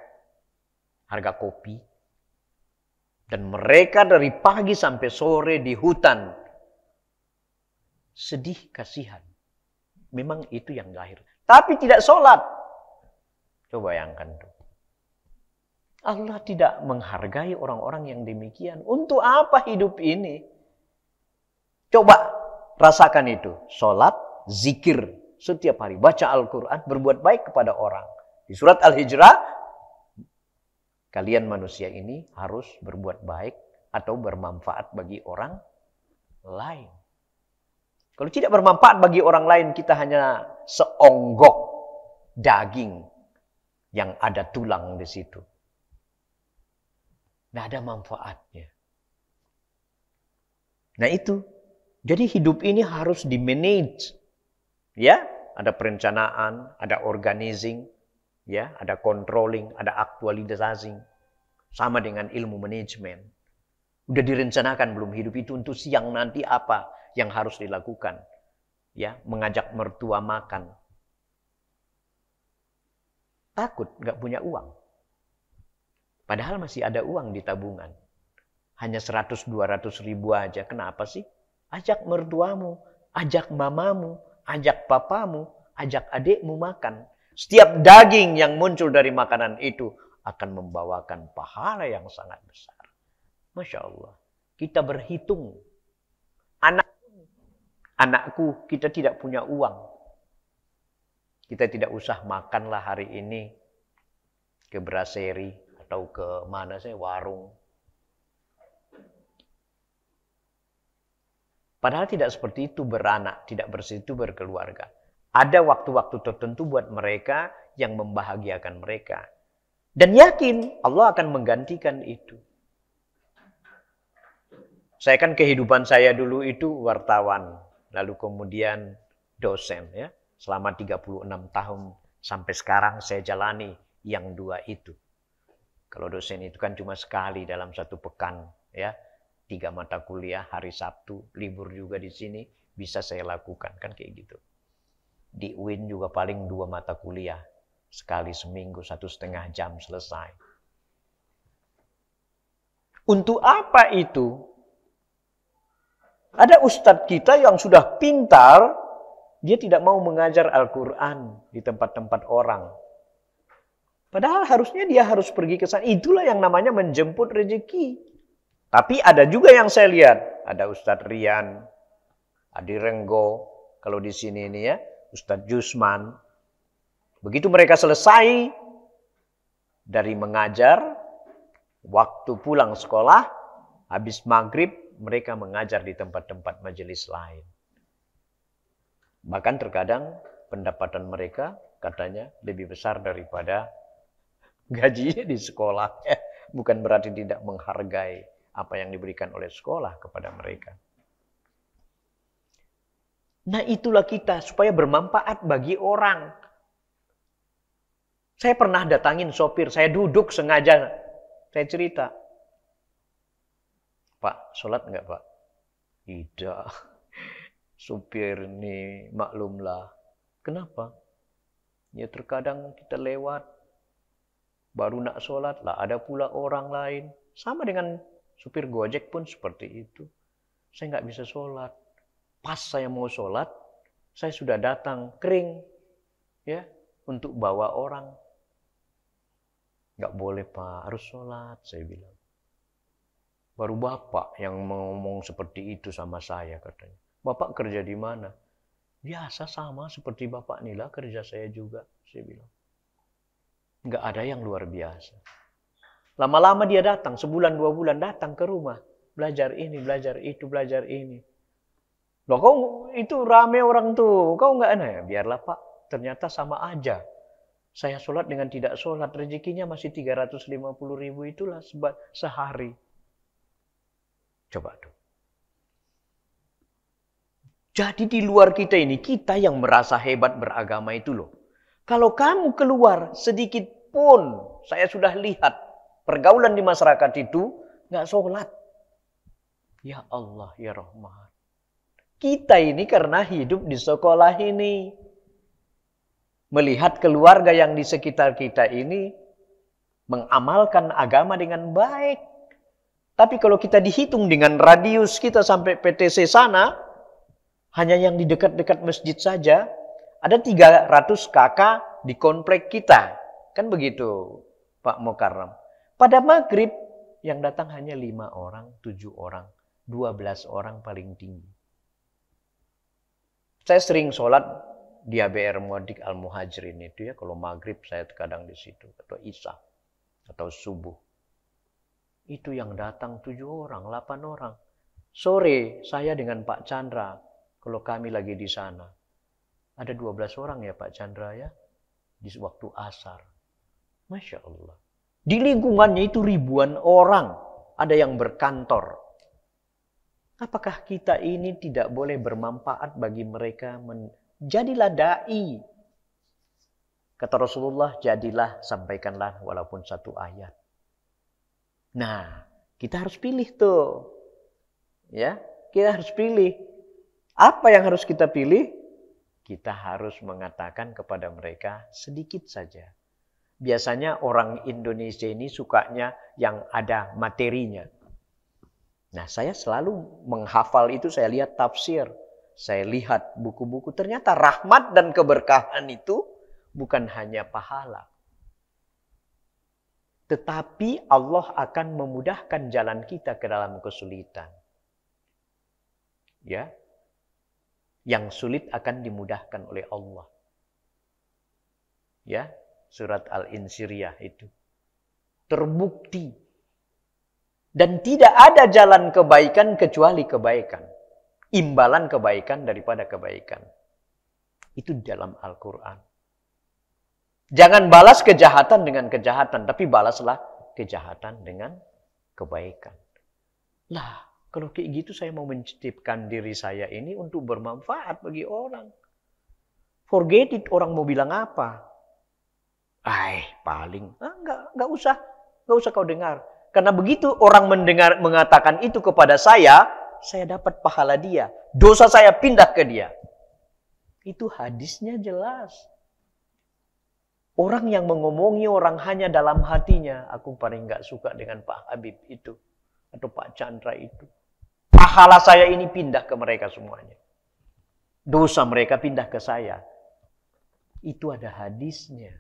Speaker 3: harga kopi. Dan mereka dari pagi sampai sore di hutan. Sedih, kasihan. Memang itu yang lahir. Tapi tidak sholat. Coba bayangkan tuh. Allah tidak menghargai orang-orang yang demikian. Untuk apa hidup ini? Coba rasakan itu. Sholat, zikir setiap hari. Baca Al-Quran, berbuat baik kepada orang. Di surat Al-Hijrah, kalian manusia ini harus berbuat baik atau bermanfaat bagi orang lain. Kalau tidak bermanfaat bagi orang lain, kita hanya seonggok daging yang ada tulang di situ. Nggak ada manfaatnya. Nah itu. Jadi hidup ini harus di-manage. Ya, ada perencanaan, ada organizing, ya, ada controlling, ada actualizing. Sama dengan ilmu manajemen. Udah direncanakan belum hidup itu untuk siang nanti apa yang harus dilakukan? Ya, mengajak mertua makan. Takut nggak punya uang. Padahal masih ada uang di tabungan. Hanya 100-200 ribu aja. Kenapa sih? Ajak mertuamu, ajak mamamu, ajak papamu, ajak adikmu makan. Setiap daging yang muncul dari makanan itu akan membawakan pahala yang sangat besar. Masya Allah. Kita berhitung. Anakku, kita tidak punya uang. Kita tidak usah makanlah hari ini ke brasserie atau ke mana saya warung. Padahal tidak seperti itu beranak, tidak bersitu berkeluarga. Ada waktu-waktu tertentu buat mereka yang membahagiakan mereka. Dan yakin Allah akan menggantikan itu. Saya kan kehidupan saya dulu itu wartawan, lalu kemudian dosen ya. Selama 36 tahun sampai sekarang saya jalani yang dua itu. Kalau dosen itu kan cuma sekali dalam satu pekan ya. 3 mata kuliah, hari Sabtu, libur juga di sini bisa saya lakukan kan kayak gitu. Di UIN juga paling 2 mata kuliah. Sekali seminggu 1,5 jam selesai. Untuk apa itu? Ada ustadz kita yang sudah pintar, dia tidak mau mengajar Al-Quran di tempat-tempat orang. Padahal harusnya dia harus pergi ke sana. Itulah yang namanya menjemput rezeki. Tapi ada juga yang saya lihat. Ada Ustadz Rian, Adi Renggo, kalau di sini ini ya, Ustadz Jusman. Begitu mereka selesai dari mengajar, waktu pulang sekolah, habis maghrib, mereka mengajar di tempat-tempat majelis lain. Bahkan terkadang pendapatan mereka katanya lebih besar daripada gajinya di sekolah. Bukan berarti tidak menghargai apa yang diberikan oleh sekolah kepada mereka. Nah itulah kita supaya bermanfaat bagi orang. Saya pernah datangin sopir, saya duduk sengaja, saya cerita. Pak, sholat enggak Pak? Tidak. Supir ini maklumlah. Kenapa? Ya terkadang kita lewat, baru nak sholat lah, ada pula orang lain. Sama dengan supir Gojek pun seperti itu. Saya nggak bisa sholat. Pas saya mau sholat, saya sudah datang kering, ya, untuk bawa orang. Nggak boleh Pak, harus sholat, saya bilang. Baru Bapak yang ngomong seperti itu sama saya katanya. Bapak kerja di mana? Biasa sama seperti Bapak Nila kerja saya juga, saya bilang. Nggak ada yang luar biasa. Lama-lama dia datang, sebulan 2 bulan datang ke rumah. Belajar ini, belajar itu, belajar ini. Loh kau itu rame orang tuh, kau nggak aneh? Biarlah Pak, ternyata sama aja. Saya sholat dengan tidak sholat, rezekinya masih 350.000 itulah sehari. Coba tuh. Jadi di luar kita ini, kita yang merasa hebat beragama itu loh. Kalau kamu keluar sedikit pun, saya sudah lihat, pergaulan di masyarakat itu nggak sholat. Ya Allah, ya Rahman. Kita ini karena hidup di sekolah ini. Melihat keluarga yang di sekitar kita ini mengamalkan agama dengan baik. Tapi kalau kita dihitung dengan radius kita sampai PTC sana, hanya yang di dekat-dekat masjid saja, ada 300 kakak di komplek kita. Kan begitu, Pak Mukarram. Pada maghrib, yang datang hanya 5 orang, 7 orang, 12 orang paling tinggi. Saya sering sholat di ABR Muadik Al-Muhajirin itu ya, kalau maghrib saya kadang di situ, atau isya, atau subuh. Itu yang datang 7 orang, 8 orang. Sore saya dengan Pak Chandra, kalau kami lagi di sana. Ada 12 orang ya Pak Chandra ya, di waktu asar. Masya Allah. Di lingkungannya itu ribuan orang, ada yang berkantor. Apakah kita ini tidak boleh bermanfaat bagi mereka? Jadilah da'i. Kata Rasulullah, jadilah, sampaikanlah walaupun 1 ayat. Nah, kita harus pilih tuh. Ya, kita harus pilih. Apa yang harus kita pilih? Kita harus mengatakan kepada mereka sedikit saja. Biasanya orang Indonesia ini sukanya yang ada materinya. Nah, saya selalu menghafal itu, saya lihat tafsir. Saya lihat buku-buku, ternyata rahmat dan keberkahan itu bukan hanya pahala. Tetapi Allah akan memudahkan jalan kita ke dalam kesulitan. Ya. Yang sulit akan dimudahkan oleh Allah. Ya, surat Al-Insyiriyah itu. Terbukti. Dan tidak ada jalan kebaikan kecuali kebaikan. imbalan kebaikan daripada kebaikan. Itu dalam Al-Quran. Jangan balas kejahatan dengan kejahatan, tapi balaslah kejahatan dengan kebaikan. Lah, kalau kayak gitu saya mau menciptakan diri saya ini untuk bermanfaat bagi orang. Forget it, orang mau bilang apa. Paling. Enggak usah kau dengar. Karena begitu orang mengatakan itu kepada saya dapat pahala dia. Dosa saya pindah ke dia. Itu hadisnya jelas. Orang yang mengomongi orang hanya dalam hatinya. Aku paling enggak suka dengan Pak Habib itu. Atau Pak Chandra itu. Pahala saya ini pindah ke mereka semuanya. Dosa mereka pindah ke saya. Itu ada hadisnya.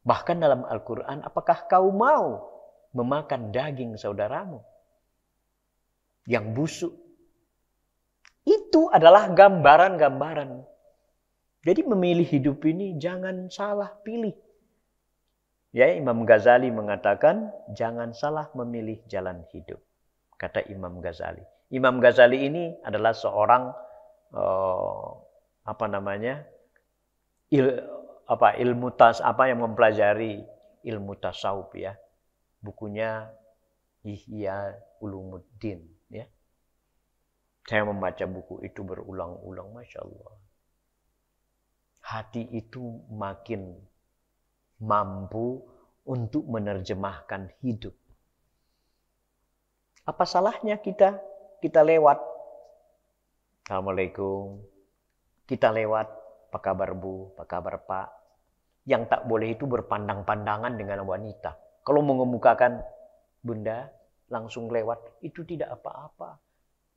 Speaker 3: Bahkan dalam Al-Quran, apakah kau mau memakan daging saudaramu yang busuk? Itu adalah gambaran-gambaran. Jadi memilih hidup ini jangan salah pilih. Ya, Imam Ghazali mengatakan jangan salah memilih jalan hidup. Kata Imam Ghazali. Imam Ghazali ini adalah seorang yang mempelajari ilmu tasawuf ya. Bukunya Ihya Ulumuddin ya. Saya membaca buku itu berulang-ulang, Masya Allah. Hati itu makin mampu untuk menerjemahkan hidup. Apa salahnya kita lewat. Assalamualaikum. Kita lewat, apa kabar Bu, apa kabar Pak. Yang tak boleh itu berpandang-pandangan dengan wanita. Kalau mengemukakan Bunda, langsung lewat, itu tidak apa-apa.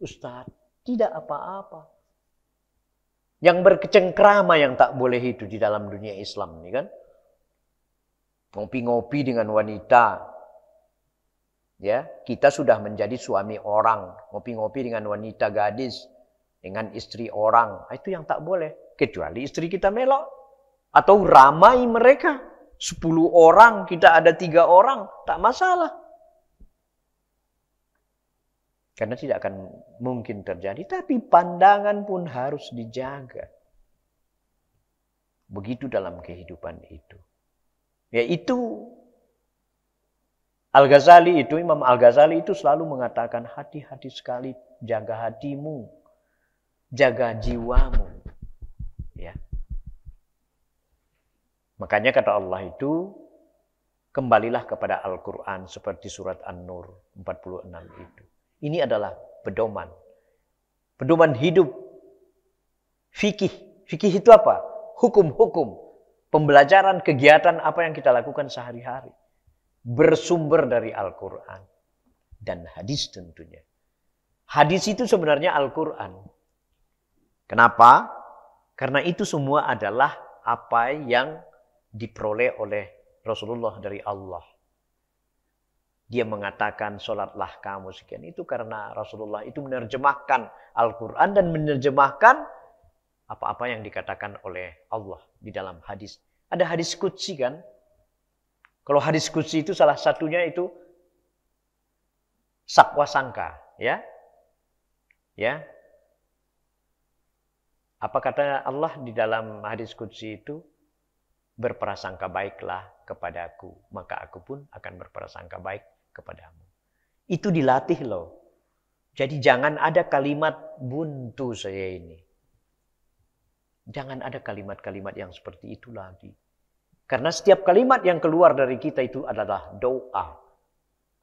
Speaker 3: Ustadz, tidak apa-apa. Yang berkecengkrama yang tak boleh itu di dalam dunia Islam ini kan. Ngopi-ngopi dengan wanita. Ya, kita sudah menjadi suami orang. Ngopi-ngopi dengan wanita gadis. Dengan istri orang. Itu yang tak boleh. Kecuali istri kita melok. Atau ramai mereka. 10 orang, kita ada 3 orang. Tak masalah. Karena tidak akan mungkin terjadi. Tapi pandangan pun harus dijaga. Begitu dalam kehidupan itu. Yaitu Al-Ghazali itu, Imam Al-Ghazali itu selalu mengatakan hati-hati sekali jaga hatimu. Jaga jiwamu. Ya. Makanya kata Allah itu, kembalilah kepada Al-Quran seperti surat An-Nur 46 itu. Ini adalah pedoman. Pedoman hidup. Fikih. Fikih itu apa? Hukum-hukum. Pembelajaran kegiatan apa yang kita lakukan sehari-hari. Bersumber dari Al-Quran. Dan hadis tentunya. Hadis itu sebenarnya Al-Quran. Kenapa? Karena itu semua adalah apa yang diperoleh oleh Rasulullah dari Allah. Dia mengatakan sholatlah kamu sekian. Itu karena Rasulullah itu menerjemahkan Al-Quran dan menerjemahkan apa-apa yang dikatakan oleh Allah di dalam hadis. Ada hadis qudsi kan? Kalau hadis qudsi itu salah satunya itu sakwa sangka. Ya. Ya. Apa kata Allah di dalam hadis qudsi itu? Berprasangka baiklah kepadaku, maka aku pun akan berprasangka baik kepadamu. Itu dilatih loh. Jadi jangan ada kalimat buntu saya ini. Jangan ada kalimat-kalimat yang seperti itu lagi. Karena setiap kalimat yang keluar dari kita itu adalah doa.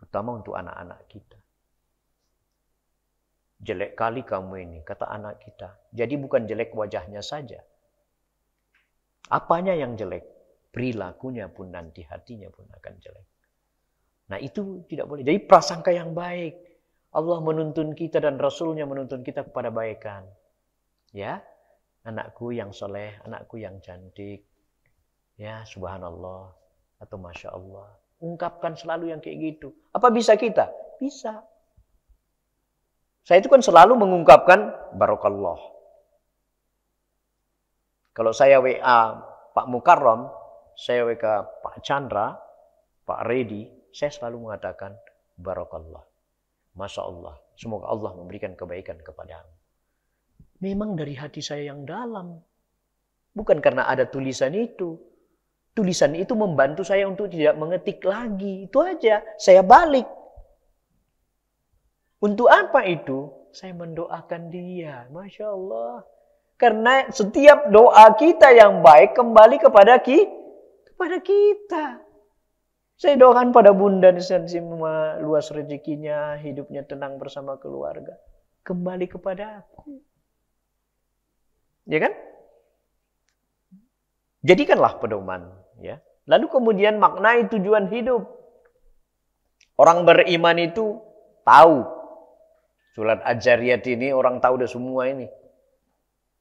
Speaker 3: Terutama untuk anak-anak kita. Jelek kali kamu ini, kata anak kita. Jadi bukan jelek wajahnya saja. Apanya yang jelek? Perilakunya pun nanti hatinya pun akan jelek. Nah itu tidak boleh. Jadi prasangka yang baik. Allah menuntun kita dan Rasulnya menuntun kita kepada kebaikan. Ya, anakku yang soleh, anakku yang cantik. Ya, subhanallah. Atau masya Allah. Ungkapkan selalu yang kayak gitu. Apa bisa kita? Bisa. Saya itu kan selalu mengungkapkan barokallah. Kalau saya WA Pak Mukarram, saya WA Pak Chandra, Pak Redi, saya selalu mengatakan barakallah. Masya Allah. Semoga Allah memberikan kebaikan kepadamu. memang dari hati saya yang dalam. Bukan karena ada tulisan itu. Tulisan itu membantu saya untuk tidak mengetik lagi. Itu aja. Saya balik. Untuk apa itu? Saya mendoakan dia. Masya Allah. Karena setiap doa kita yang baik kembali kepada kita. Saya doakan pada Bunda Nisantsimma luas rezekinya, hidupnya tenang bersama keluarga. Kembali kepada aku. Ya kan? Jadikanlah pedoman. Ya. Lalu kemudian maknai tujuan hidup. Orang beriman itu tahu. Surat Adz-Dzariyat ini orang tahu udah semua ini.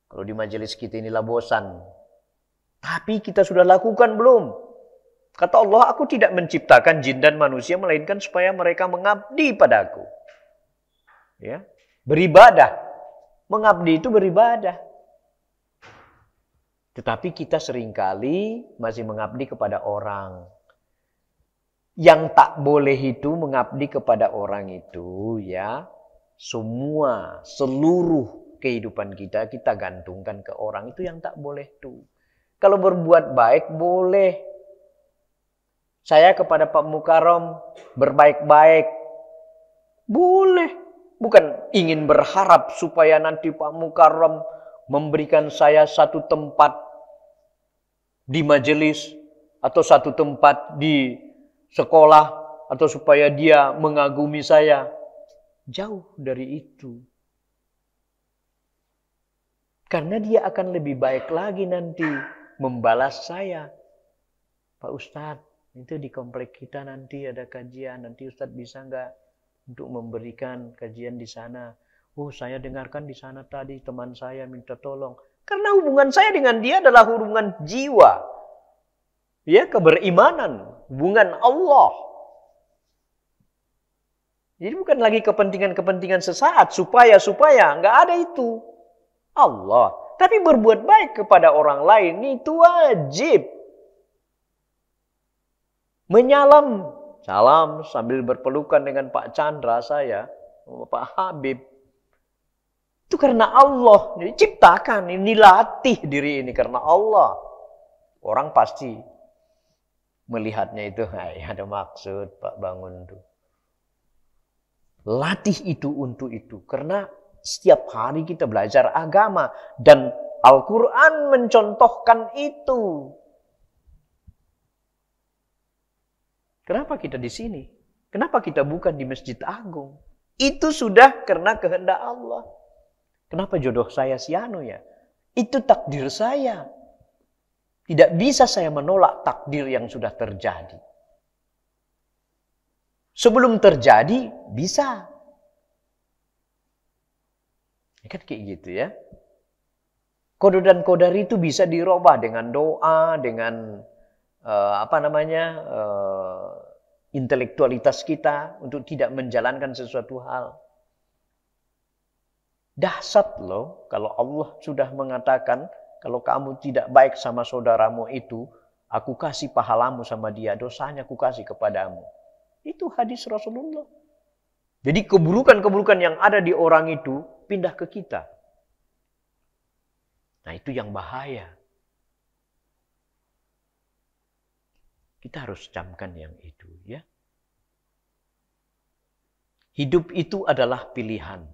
Speaker 3: Kalau di majelis kita inilah bosan. Tapi kita sudah lakukan belum? Kata Allah, aku tidak menciptakan jin dan manusia melainkan supaya mereka mengabdi padaku. Ya, beribadah. Mengabdi itu beribadah. Tetapi kita seringkali masih mengabdi kepada orang. Yang tak boleh itu mengabdi kepada orang itu ya, semua, seluruh kehidupan kita gantungkan ke orang. Itu yang tak boleh tuh. Kalau berbuat baik boleh. Saya kepada Pak Mukarram berbaik-baik. Boleh. Bukan ingin berharap supaya nanti Pak Mukarram memberikan saya satu tempat di majelis atau satu tempat di sekolah atau supaya dia mengagumi saya. Jauh dari itu. Karena dia akan lebih baik lagi nanti membalas saya. Pak Ustadz, itu di komplek kita nanti ada kajian. Nanti Ustadz bisa nggak untuk memberikan kajian di sana? Oh, saya dengarkan di sana tadi teman saya minta tolong. Karena hubungan saya dengan dia adalah hubungan jiwa. Ya, keberimanan. Hubungan Allah. Jadi bukan lagi kepentingan-kepentingan sesaat. Supaya. Nggak ada itu. Allah. Tapi berbuat baik kepada orang lain itu wajib. Menyalam. Salam sambil berpelukan dengan Pak Chandra saya. Pak Habib. Itu karena Allah. Jadi ciptakan. Ini latih diri ini karena Allah. Orang pasti melihatnya itu. Ada maksud Pak bangun tuh. Latih itu untuk itu. Karena setiap hari kita belajar agama. Dan Al-Quran mencontohkan itu. Kenapa kita di sini? Kenapa kita bukan di Masjid Agung? Itu sudah karena kehendak Allah. Kenapa jodoh saya si Anu ya? Itu takdir saya. Tidak bisa saya menolak takdir yang sudah terjadi. Sebelum terjadi, bisa. Ya kan kayak gitu ya. Qada dan qadar itu bisa dirubah dengan doa, dengan intelektualitas kita untuk tidak menjalankan sesuatu hal. Dahsyat loh kalau Allah sudah mengatakan kalau kamu tidak baik sama saudaramu itu, aku kasih pahalamu sama dia, dosanya aku kasih kepadamu. Itu hadis Rasulullah. Jadi keburukan-keburukan yang ada di orang itu pindah ke kita. Nah, itu yang bahaya. Kita harus camkan yang itu ya. Hidup itu adalah pilihan.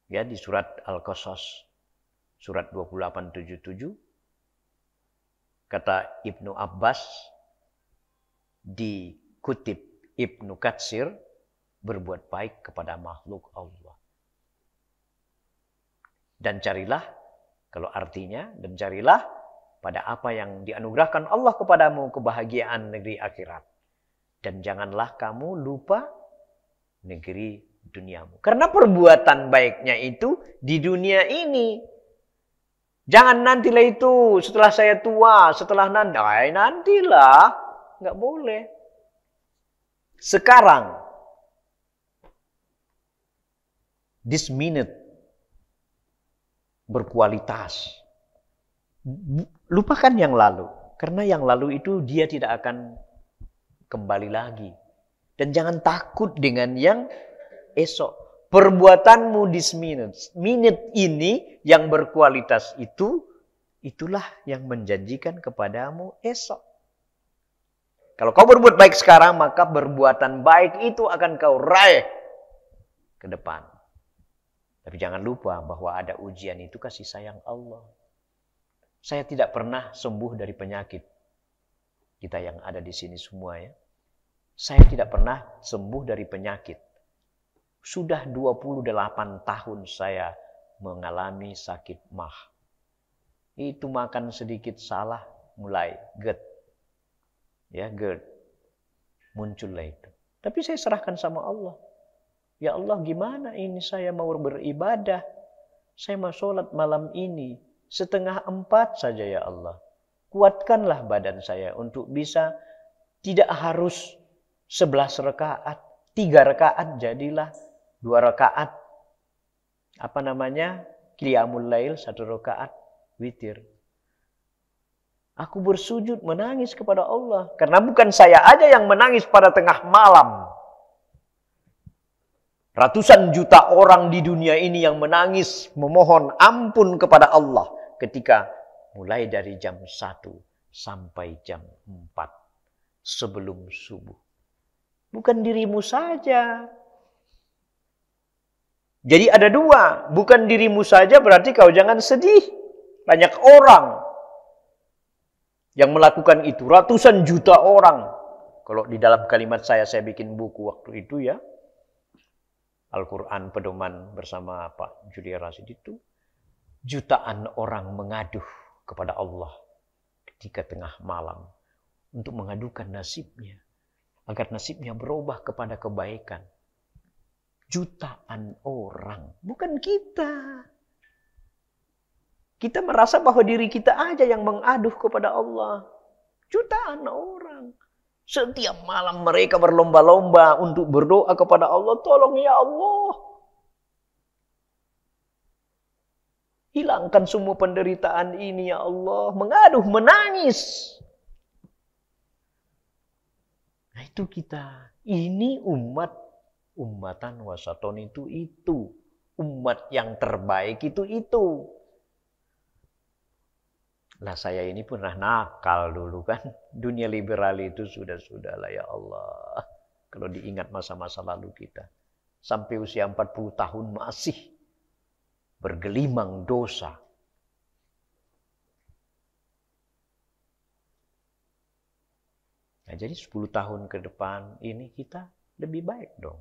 Speaker 3: Ya, di surat Al-Qasas surat 28:77 kata Ibnu Abbas dikutip Ibnu Katsir, berbuat baik kepada makhluk Allah. Dan carilah, kalau artinya, dan carilah pada apa yang dianugerahkan Allah kepadamu kebahagiaan negeri akhirat. Dan janganlah kamu lupa negeri duniamu. Karena perbuatan baiknya itu di dunia ini. Jangan nantilah itu setelah saya tua, setelah nantilah. Nggak boleh. Sekarang. This minute. Berkualitas. Lupakan yang lalu. Karena yang lalu itu dia tidak akan kembali lagi. Dan jangan takut dengan yang esok. perbuatanmu di menit ini yang berkualitas itu, itulah yang menjanjikan kepadamu esok. Kalau kau berbuat baik sekarang, maka perbuatan baik itu akan kau raih ke depan. Tapi jangan lupa bahwa ada ujian itu kasih sayang Allah. Saya tidak pernah sembuh dari penyakit. Kita yang ada di sini semua ya. Saya tidak pernah sembuh dari penyakit. Sudah 28 tahun saya mengalami sakit mah. Itu makan sedikit salah mulai GERD. Ya, GERD. Muncullah itu. Tapi saya serahkan sama Allah. Ya Allah, gimana ini saya mau beribadah? Saya mau sholat malam ini. 3:30 saja ya Allah. Kuatkanlah badan saya untuk bisa tidak harus 11 rakaat. 3 rakaat jadilah 2 rakaat. Qiyamul lail 1 rakaat witir. Aku bersujud menangis kepada Allah. Karena bukan saya aja yang menangis pada tengah malam. Ratusan juta orang di dunia ini yang menangis memohon ampun kepada Allah. Ketika mulai dari jam 1 sampai jam 4 sebelum subuh. Bukan dirimu saja. Jadi ada 2. Bukan dirimu saja berarti kau jangan sedih. Banyak orang yang melakukan itu. Ratusan juta orang. Kalau di dalam kalimat saya bikin buku waktu itu ya. Al-Quran pedoman bersama Pak Julia Rasid itu. Jutaan orang mengaduh kepada Allah ketika tengah malam. Untuk mengadukan nasibnya. Agar nasibnya berubah kepada kebaikan. Jutaan orang. Bukan kita. Kita merasa bahwa diri kita aja yang mengaduh kepada Allah. Jutaan orang. Setiap malam mereka berlomba-lomba untuk berdoa kepada Allah. Tolong ya Allah. Hilangkan semua penderitaan ini ya Allah. Mengaduh, menangis. Nah itu kita. Ini ummatan wasaton itu. Umat yang terbaik itu. Lah saya ini pernah nakal dulu kan. Dunia liberal itu sudah lah ya Allah. Kalau diingat masa-masa lalu kita. Sampai usia 40 tahun masih bergelimang dosa. Nah, jadi 10 tahun ke depan ini kita lebih baik dong.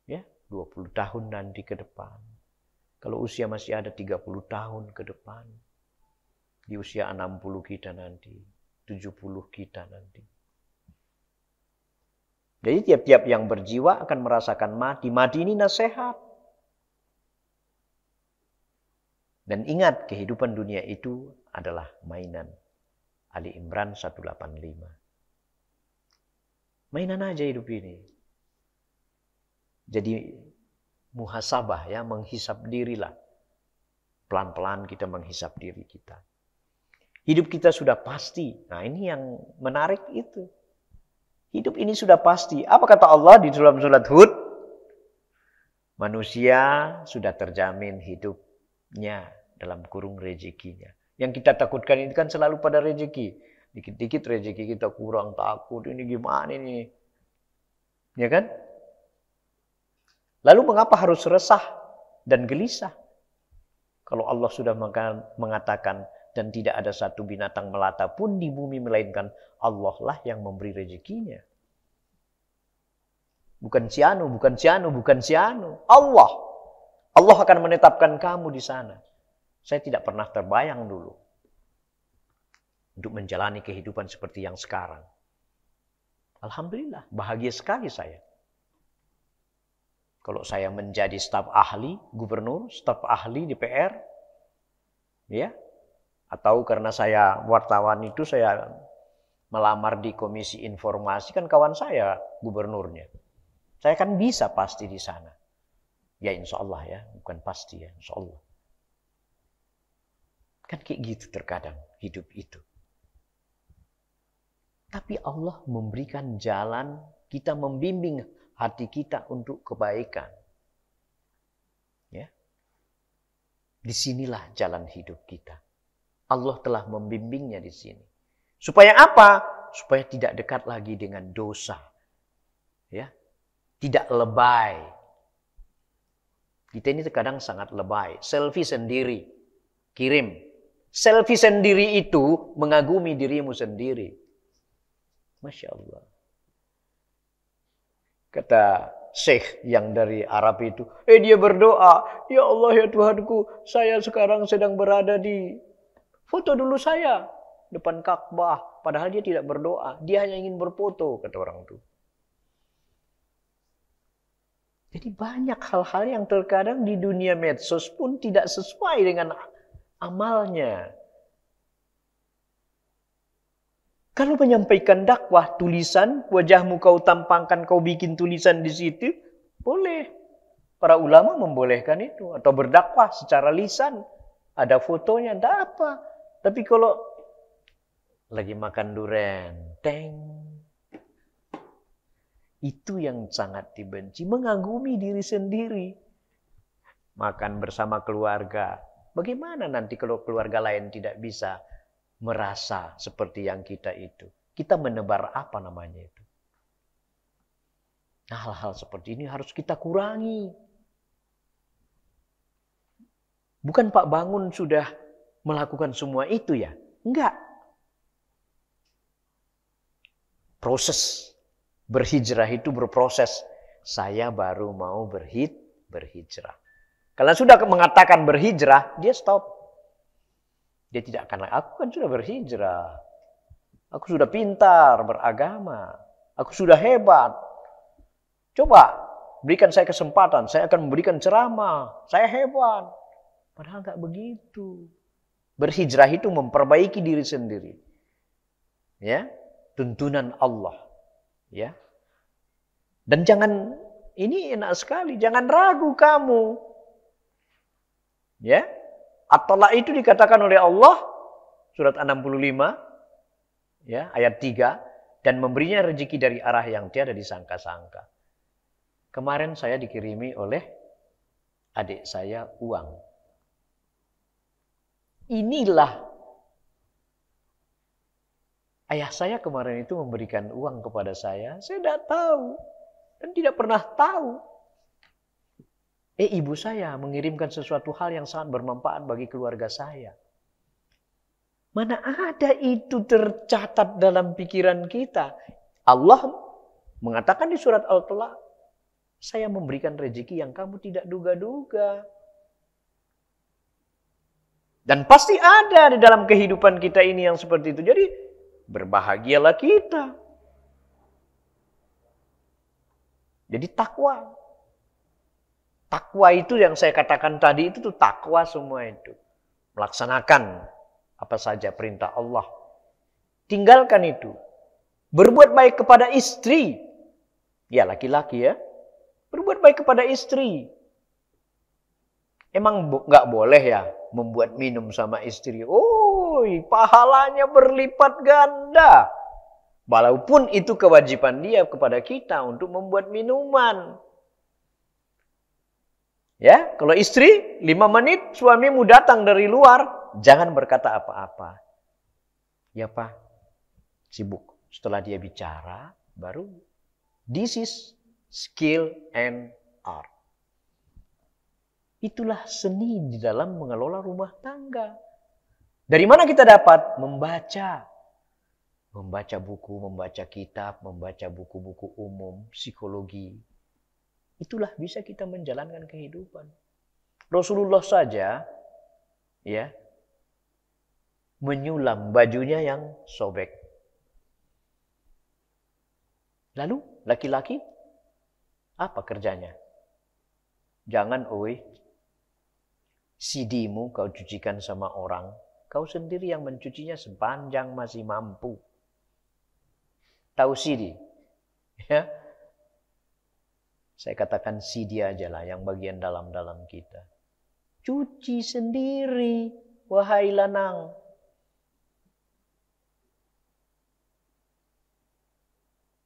Speaker 3: Ya, 20 tahun nanti ke depan. Kalau usia masih ada 30 tahun ke depan. Di usia 60 kita nanti, 70 kita nanti. Jadi tiap-tiap yang berjiwa akan merasakan mati. Mati ini nasihat. Dan ingat, kehidupan dunia itu adalah mainan. Ali Imran 185. Mainan aja hidup ini. Jadi muhasabah ya, menghisap dirilah. Pelan-pelan kita menghisap diri kita. Hidup kita sudah pasti. Nah ini yang menarik itu. Hidup ini sudah pasti. Apa kata Allah di dalam surat Hud? Manusia sudah terjamin hidupnya dalam kurung rezekinya. Yang kita takutkan ini kan selalu pada rezeki. Dikit-dikit rezeki kita kurang, takut. Ini gimana ini? Ya kan? Lalu mengapa harus resah dan gelisah? Kalau Allah sudah mengatakan dan tidak ada satu binatang melata pun di bumi melainkan Allah lah yang memberi rezekinya. Bukan si anu, bukan si anu, bukan si anu. Allah. Allah akan menetapkan kamu di sana. Saya tidak pernah terbayang dulu untuk menjalani kehidupan seperti yang sekarang. Alhamdulillah, bahagia sekali saya. Kalau saya menjadi staf ahli gubernur, staf ahli DPR, ya, atau karena saya wartawan itu saya melamar di komisi informasi, kan kawan saya gubernurnya. Saya kan bisa pasti di sana. Ya insya Allah ya, bukan pasti ya, insya Allah. Kan kayak gitu terkadang hidup itu. Tapi Allah memberikan jalan, kita membimbing hati kita untuk kebaikan. Disinilah jalan hidup kita. Allah telah membimbingnya di sini. Supaya apa? Supaya tidak dekat lagi dengan dosa. Ya, tidak lebay. Kita ini terkadang sangat lebay. Selfie sendiri, kirim. Selfie sendiri itu mengagumi dirimu sendiri. Masya Allah. Kata Syekh yang dari Arab itu, dia berdoa, ya Allah ya Tuhanku, saya sekarang sedang berada di, foto dulu saya depan Ka'bah. Padahal dia tidak berdoa, dia hanya ingin berfoto, kata orang itu. Jadi banyak hal-hal yang terkadang di dunia medsos pun tidak sesuai dengan amalnya. Kalau menyampaikan dakwah, tulisan, wajahmu kau tampangkan, kau bikin tulisan di situ, boleh. Para ulama membolehkan itu. Atau berdakwah secara lisan. Ada fotonya, tidak apa. Tapi kalau lagi makan durian, itu yang sangat dibenci. Mengagumi diri sendiri. Makan bersama keluarga. Bagaimana nanti kalau keluarga lain tidak bisa merasa seperti yang kita itu? Kita menebar apa namanya itu? Nah, hal-hal seperti ini harus kita kurangi. Bukan Pak Bangun sudah melakukan semua itu ya? Enggak. Proses berhijrah itu berproses. Saya baru mau berhijrah. Kalau sudah mengatakan berhijrah, dia stop. Dia tidak akan, aku kan sudah berhijrah. Aku sudah pintar beragama. Aku sudah hebat. Coba berikan saya kesempatan. Saya akan memberikan ceramah. Saya hebat. Padahal nggak begitu. Berhijrah itu memperbaiki diri sendiri. Ya, tuntunan Allah. Ya. Dan jangan, ini enak sekali. Jangan ragu kamu. Ya. At-Talaq itu dikatakan oleh Allah, surat 65, ya, ayat 3, dan memberinya rezeki dari arah yang tiada disangka-sangka. Kemarin saya dikirimi oleh adik saya uang. Inilah, ayah saya kemarin itu memberikan uang kepada saya tidak tahu, dan tidak pernah tahu. Ibu saya mengirimkan sesuatu hal yang sangat bermanfaat bagi keluarga saya. Mana ada itu tercatat dalam pikiran kita. Allah mengatakan di surat Al-Talaq, saya memberikan rezeki yang kamu tidak duga-duga. Dan pasti ada di dalam kehidupan kita ini yang seperti itu. Jadi berbahagialah kita. Jadi takwa. Takwa itu yang saya katakan tadi itu tuh takwa semua itu. Melaksanakan apa saja perintah Allah. Tinggalkan itu. Berbuat baik kepada istri. Ya laki-laki ya. Berbuat baik kepada istri. Emang nggak boleh ya membuat minum sama istri. Oh, pahalanya berlipat ganda. Walaupun itu kewajiban dia kepada kita untuk membuat minuman. Ya, kalau istri 5 menit suamimu datang dari luar, jangan berkata apa-apa. Ya Pak, sibuk. Setelah dia bicara, baru this is skill and art. Itulah seni di dalam mengelola rumah tangga. Dari mana kita dapat? Membaca. Membaca buku, membaca kitab, membaca buku-buku umum, psikologi. Itulah bisa kita menjalankan kehidupan. Rasulullah saja ya menyulam bajunya yang sobek. Lalu laki-laki apa kerjanya? Jangan CD-mu kau cucikan sama orang, kau sendiri yang mencucinya sepanjang masih mampu. Tahu CD? Ya. Saya katakan CD aja lah yang bagian dalam-dalam kita. Cuci sendiri, wahai lanang.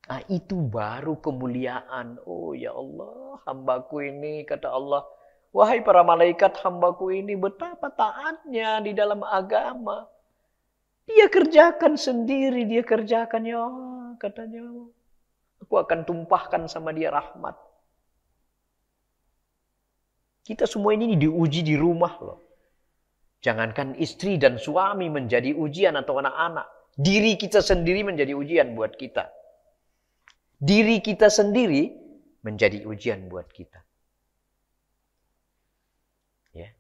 Speaker 3: Ah, itu baru kemuliaan. Oh ya Allah, hambaku ini kata Allah, Wahai para malaikat, hambaku ini betapa taatnya di dalam agama. Dia kerjakan sendiri, dia kerjakan, ya katanya. Aku akan tumpahkan sama dia rahmat. Kita semua ini diuji di rumah loh. Jangankan istri dan suami menjadi ujian atau anak-anak. Diri kita sendiri menjadi ujian buat kita. Diri kita sendiri menjadi ujian buat kita. Ya.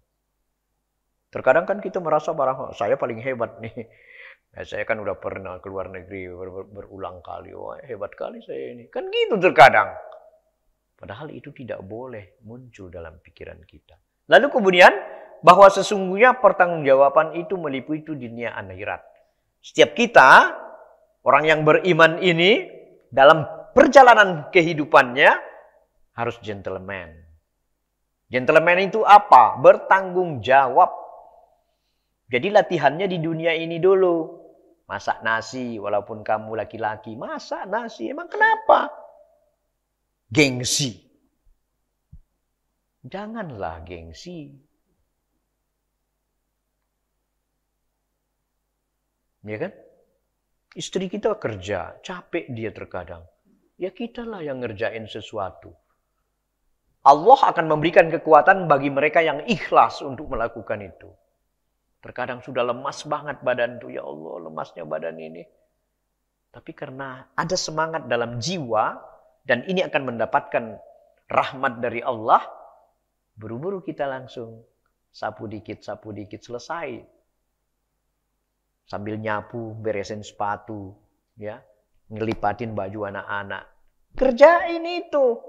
Speaker 3: Terkadang kan kita merasa barang saya paling hebat nih. Ya, saya kan udah pernah keluar negeri berulang kali. Wah, hebat kali saya ini. Kan gitu terkadang. Padahal itu tidak boleh muncul dalam pikiran kita. Lalu kemudian bahwa sesungguhnya pertanggungjawaban itu meliputi dunia akhirat. Setiap kita, orang yang beriman ini, dalam perjalanan kehidupannya harus gentleman. Gentleman itu apa? Bertanggung jawab. Jadi latihannya di dunia ini dulu. Masak nasi, walaupun kamu laki-laki. Masak nasi, emang kenapa? Gengsi. Janganlah gengsi. Ya kan? Istri kita kerja, capek dia terkadang. Ya kitalah yang ngerjain sesuatu. Allah akan memberikan kekuatan bagi mereka yang ikhlas untuk melakukan itu. Terkadang sudah lemas banget badan tuh. Ya Allah, lemasnya badan ini. Tapi karena ada semangat dalam jiwa, dan ini akan mendapatkan rahmat dari Allah, buru-buru kita langsung sapu dikit, selesai. Sambil nyapu, beresin sepatu, ya, ngelipatin baju anak-anak. Kerjain itu.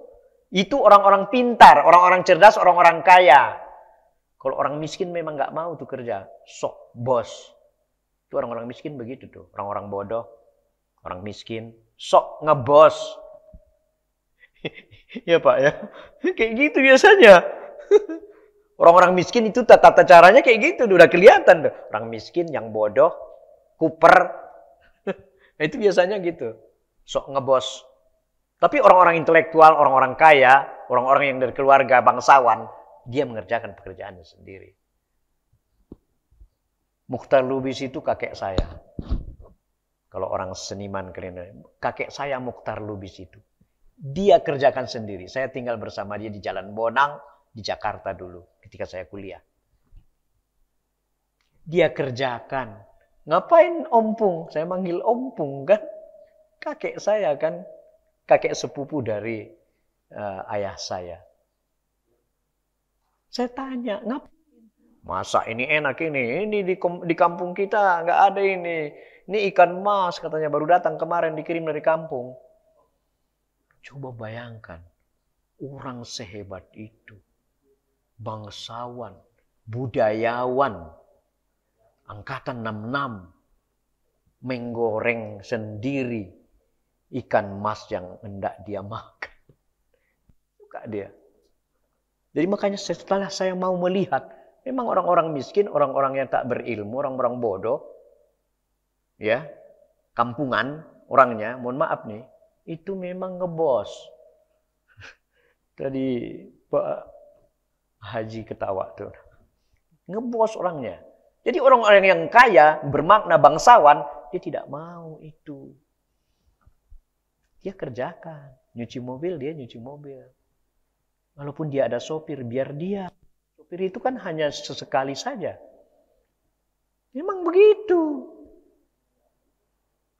Speaker 3: Itu orang-orang pintar, orang-orang cerdas, orang-orang kaya. Kalau orang miskin memang nggak mau tuh kerja. Sok bos. Itu orang-orang miskin begitu tuh. Orang-orang bodoh, orang miskin, sok ngebos. Ya Pak ya. Kayak gitu biasanya. Orang-orang miskin itu tata caranya kayak gitu. Udah kelihatan tuh. Orang miskin yang bodoh, kuper. Nah, itu biasanya gitu. Sok ngebos. Tapi orang-orang intelektual, orang-orang kaya, orang-orang yang dari keluarga bangsawan, dia mengerjakan pekerjaannya sendiri. Mukhtar Lubis itu kakek saya. Kalau orang seniman keren, kakek saya Mukhtar Lubis itu. Dia kerjakan sendiri. Saya tinggal bersama dia di Jalan Bonang, di Jakarta dulu, ketika saya kuliah. Dia kerjakan. Ngapain ompung? Saya manggil ompung kan. Kakek saya kan. Kakek sepupu dari ayah saya. Saya tanya, ngapain? Masa ini enak ini? Ini di kampung kita nggak ada ini. Ini ikan mas katanya baru datang kemarin dikirim dari kampung. Coba bayangkan. Orang sehebat itu. Bangsawan. Budayawan. Angkatan 66. Menggoreng sendiri ikan mas yang hendak dia makan. Suka dia. Jadi makanya setelah saya mau melihat, memang orang-orang miskin, orang-orang yang tak berilmu, orang-orang bodoh, ya, kampungan orangnya, mohon maaf nih, itu memang ngebos. Tadi Pak Haji ketawa tuh. Ngebos orangnya. Jadi orang-orang yang kaya, bermakna bangsawan, dia tidak mau itu. Dia kerjakan. Nyuci mobil, dia nyuci mobil. Walaupun dia ada sopir, biar dia. Sopir itu kan hanya sesekali saja. Memang begitu.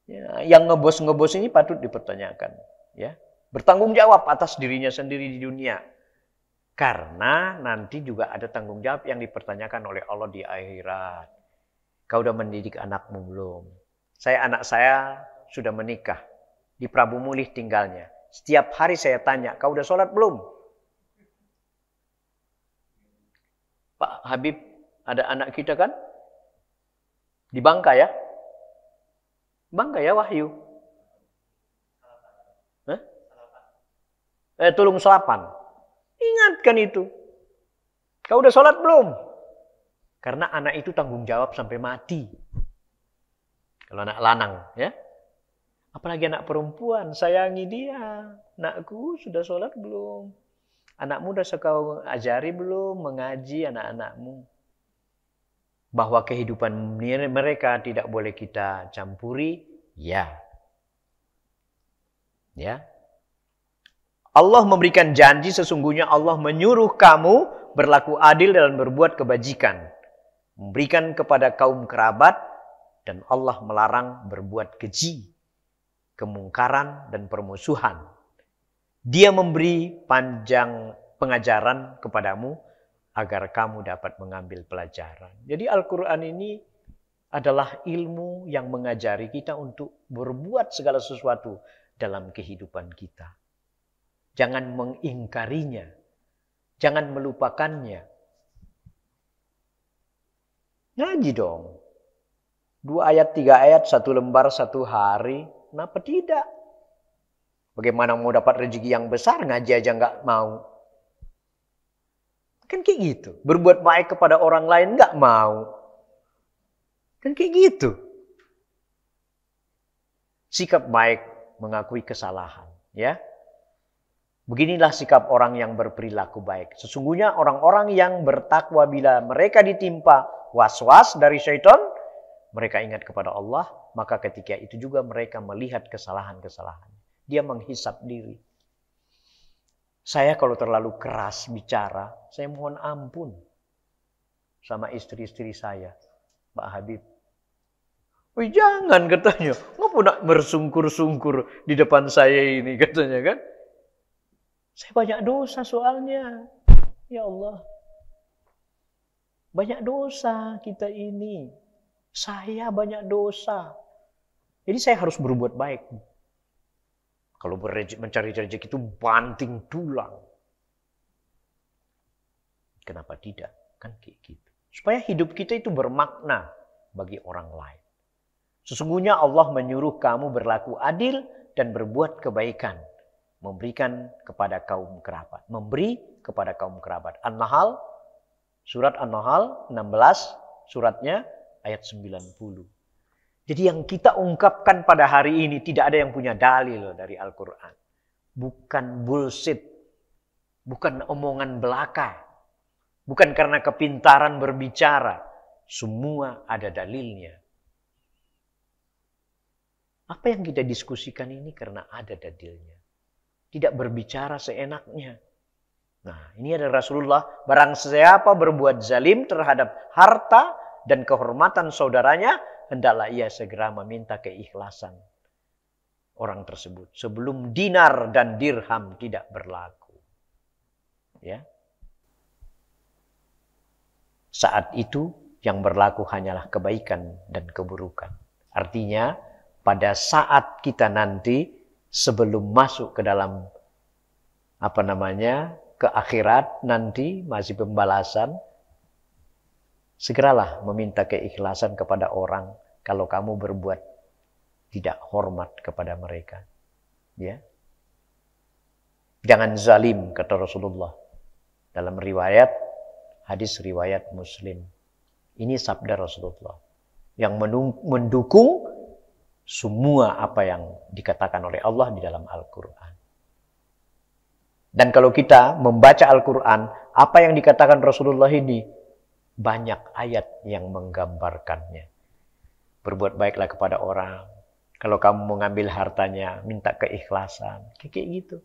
Speaker 3: Ya, yang ngebos-ngebos ini patut dipertanyakan. Ya. Bertanggung jawab atas dirinya sendiri di dunia. Karena nanti juga ada tanggung jawab yang dipertanyakan oleh Allah di akhirat. Kau udah mendidik anakmu belum? Anak saya sudah menikah. Di Prabu Mulih tinggalnya. Setiap hari saya tanya, kau udah sholat belum? Pak Habib, ada anak kita kan? Di Bangka ya? Bangka ya Wahyu? Tulung Selapan. Ingatkan itu. Kau udah sholat belum? Karena anak itu tanggung jawab sampai mati. Kalau anak lanang ya. Apalagi anak perempuan, sayangi dia. Nakku sudah sholat belum? Anakmu udah kau ajari belum mengaji anak-anakmu? Bahwa kehidupan mereka tidak boleh kita campuri? Ya. Ya. Allah memberikan janji, sesungguhnya Allah menyuruh kamu berlaku adil dan berbuat kebajikan. Memberikan kepada kaum kerabat, dan Allah melarang berbuat keji, kemungkaran, dan permusuhan. Dia memberi panjang pengajaran kepadamu agar kamu dapat mengambil pelajaran. Jadi Al-Quran ini adalah ilmu yang mengajari kita untuk berbuat segala sesuatu dalam kehidupan kita. Jangan mengingkarinya. Jangan melupakannya. Ngaji dong. 2 ayat, 3 ayat, 1 lembar, 1 hari. Kenapa tidak? Bagaimana mau dapat rezeki yang besar, ngaji aja nggak mau. Kan kayak gitu. Berbuat baik kepada orang lain nggak mau. Kan kayak gitu. Sikap baik mengakui kesalahan. Ya. Beginilah sikap orang yang berperilaku baik. Sesungguhnya orang-orang yang bertakwa bila mereka ditimpa was-was dari syaitan, mereka ingat kepada Allah, maka ketika itu juga mereka melihat kesalahan-kesalahan. Dia menghisap diri. Saya kalau terlalu keras bicara, saya mohon ampun sama istri-istri saya, Pak Habib. Wih, jangan katanya, ngapa nak bersungkur-sungkur di depan saya ini katanya kan? Saya banyak dosa soalnya, ya Allah. Banyak dosa kita ini. Saya banyak dosa. Jadi saya harus berbuat baik. Kalau mencari rezeki itu banting tulang. Kenapa tidak? Kan kayak gitu. Supaya hidup kita itu bermakna bagi orang lain. Sesungguhnya Allah menyuruh kamu berlaku adil dan berbuat kebaikan. Memberikan kepada kaum kerabat. Memberi kepada kaum kerabat. An-Nahl, surat An-Nahl 16, suratnya ayat 90. Jadi yang kita ungkapkan pada hari ini tidak ada yang punya dalil dari Al-Quran. Bukan bullshit. Bukan omongan belaka. Bukan karena kepintaran berbicara. Semua ada dalilnya. Apa yang kita diskusikan ini karena ada dalilnya. Tidak berbicara seenaknya. Nah, ini ada Rasulullah. Barang siapa berbuat zalim terhadap harta dan kehormatan saudaranya, hendaklah ia segera meminta keikhlasan orang tersebut sebelum dinar dan dirham tidak berlaku. Ya. Saat itu yang berlaku hanyalah kebaikan dan keburukan. Artinya pada saat kita nanti sebelum masuk ke dalam ke akhirat nanti masih pembalasan, segeralah meminta keikhlasan kepada orang kalau kamu berbuat tidak hormat kepada mereka. Ya. Jangan zalim, kata Rasulullah. Dalam riwayat, hadis riwayat Muslim. Ini sabda Rasulullah. Yang mendukung semua apa yang dikatakan oleh Allah di dalam Al-Quran. Dan kalau kita membaca Al-Quran, apa yang dikatakan Rasulullah ini, banyak ayat yang menggambarkannya. Berbuat baiklah kepada orang. Kalau kamu mau ngambil hartanya, minta keikhlasan. Kayak gitu.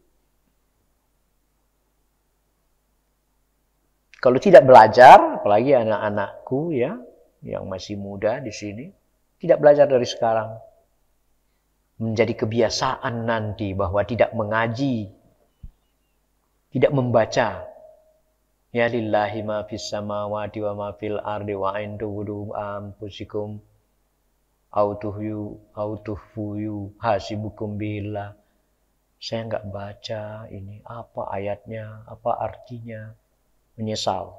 Speaker 3: Kalau tidak belajar, apalagi anak-anakku ya, yang masih muda di sini, tidak belajar dari sekarang. Menjadi kebiasaan nanti bahwa tidak mengaji, tidak membaca. Ya lillahi ma fis samawati wa ma fil ardi wa intuhu anfusikum autuhfuyu hasibukum billah. Saya enggak baca ini, apa ayatnya, apa artinya. Menyesal.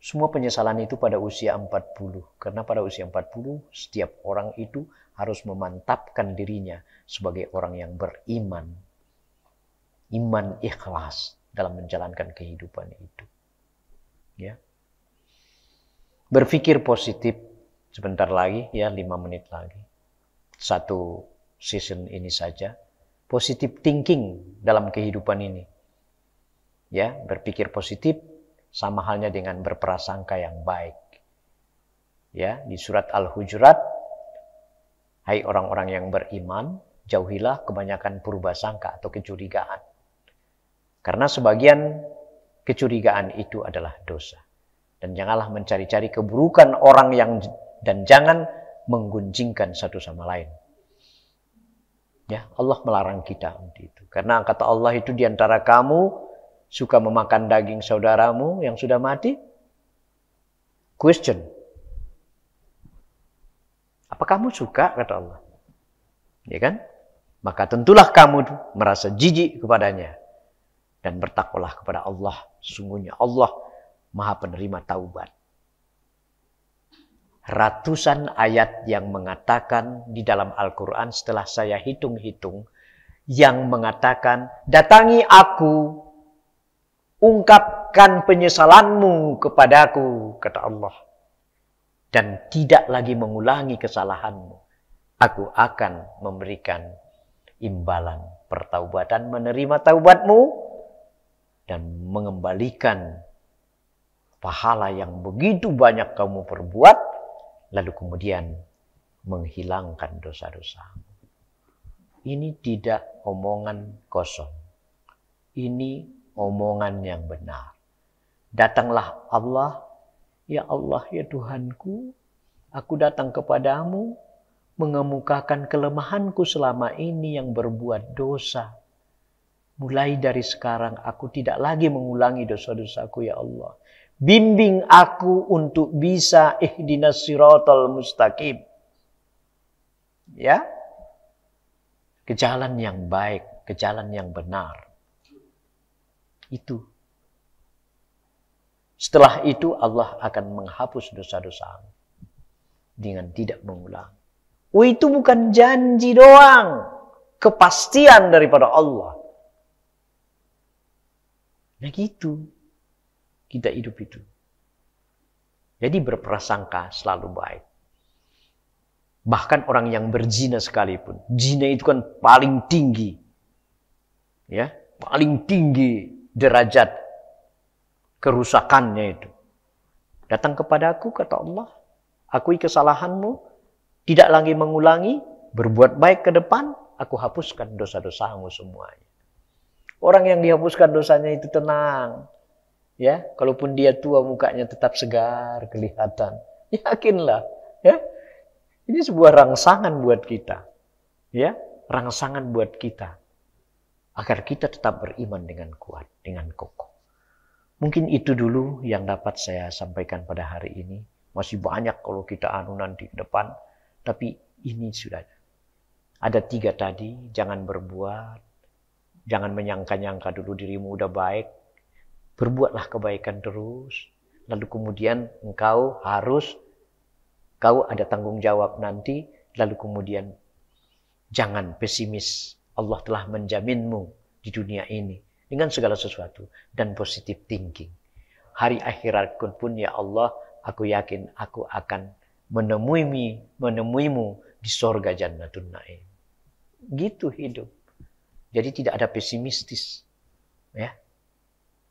Speaker 3: Semua penyesalan itu pada usia 40. Karena pada usia 40 setiap orang itu harus memantapkan dirinya sebagai orang yang beriman. Iman ikhlas dalam menjalankan kehidupan itu. Ya. Berpikir positif sebentar lagi ya, 5 menit lagi. 1 season ini saja. Positive thinking dalam kehidupan ini. Ya, berpikir positif sama halnya dengan berprasangka yang baik. Ya, di surat Al-Hujurat, hai orang-orang yang beriman, jauhilah kebanyakan purbasangka atau kecurigaan. Karena sebagian kecurigaan itu adalah dosa. Dan janganlah mencari-cari keburukan orang dan jangan menggunjingkan satu sama lain. Ya, Allah melarang kita untuk itu. Karena kata Allah itu di antara kamu suka memakan daging saudaramu yang sudah mati? Question. Apa kamu suka? Kata Allah. Ya kan? Maka tentulah kamu merasa jijik kepadanya. Dan bertakwalah kepada Allah. Sesungguhnya Allah Maha penerima taubat. Ratusan ayat yang mengatakan di dalam Al-Quran setelah saya hitung-hitung. Yang mengatakan, datangi aku. Ungkapkan penyesalanmu kepadaku, kata Allah. Dan tidak lagi mengulangi kesalahanmu. Aku akan memberikan imbalan pertaubatan, menerima taubatmu, dan mengembalikan pahala yang begitu banyak kamu perbuat, lalu kemudian menghilangkan dosa-dosa. Ini tidak omongan kosong. Ini omongan yang benar. Datanglah Allah, ya Allah, ya Tuhanku, aku datang kepadamu, mengemukakan kelemahanku selama ini yang berbuat dosa. Mulai dari sekarang aku tidak lagi mengulangi dosa-dosaku, ya Allah. Bimbing aku untuk bisa ihdinas siratal mustaqim. Ya, ke jalan yang baik, ke jalan yang benar. Itu. Setelah itu Allah akan menghapus dosa-dosamu dengan tidak mengulang. Oh, itu bukan janji doang, kepastian daripada Allah. Nah gitu, kita hidup itu. Jadi berprasangka selalu baik. Bahkan orang yang berzina sekalipun, zina itu kan paling tinggi, ya, paling tinggi derajat kerusakannya itu. Datang kepadaku, kata Allah, akui kesalahanmu, tidak lagi mengulangi, berbuat baik ke depan, aku hapuskan dosa-dosamu semuanya. Orang yang dihapuskan dosanya itu tenang. Ya, kalaupun dia tua mukanya tetap segar kelihatan. Yakinlah, ya. Ini sebuah rangsangan buat kita. Ya, rangsangan buat kita. Agar kita tetap beriman dengan kuat, dengan kokoh. Mungkin itu dulu yang dapat saya sampaikan pada hari ini. Masih banyak kalau kita nanti ke depan. Tapi ini sudah. Ada 3 tadi, jangan berbuat. Jangan menyangka-nyangka dulu dirimu udah baik. Berbuatlah kebaikan terus. Lalu kemudian engkau ada tanggung jawab nanti. Lalu kemudian jangan pesimis. Allah telah menjaminmu di dunia ini dengan segala sesuatu dan positive thinking. Hari akhirat pun ya Allah, aku yakin aku akan menemuimu di surga Jannatun Naim. Gitu hidup. Jadi tidak ada pesimistis, ya.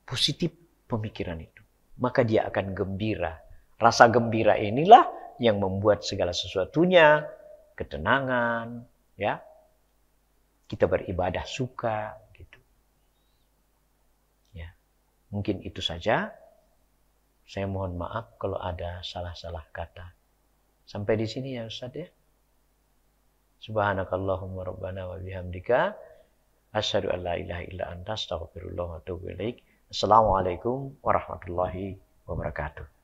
Speaker 3: Positif pemikiran itu. Maka dia akan gembira. Rasa gembira inilah yang membuat segala sesuatunya ketenangan, ya. Kita beribadah suka, gitu. Ya, mungkin itu saja. Saya mohon maaf kalau ada salah-salah kata. Sampai di sini ya Ustaz ya. Subhanakallahumma rabbana wa bihamdika asyhadu an la ilaha illa anta astaghfirullah wa atubu ilaik. Assalamualaikum warahmatullahi wabarakatuh.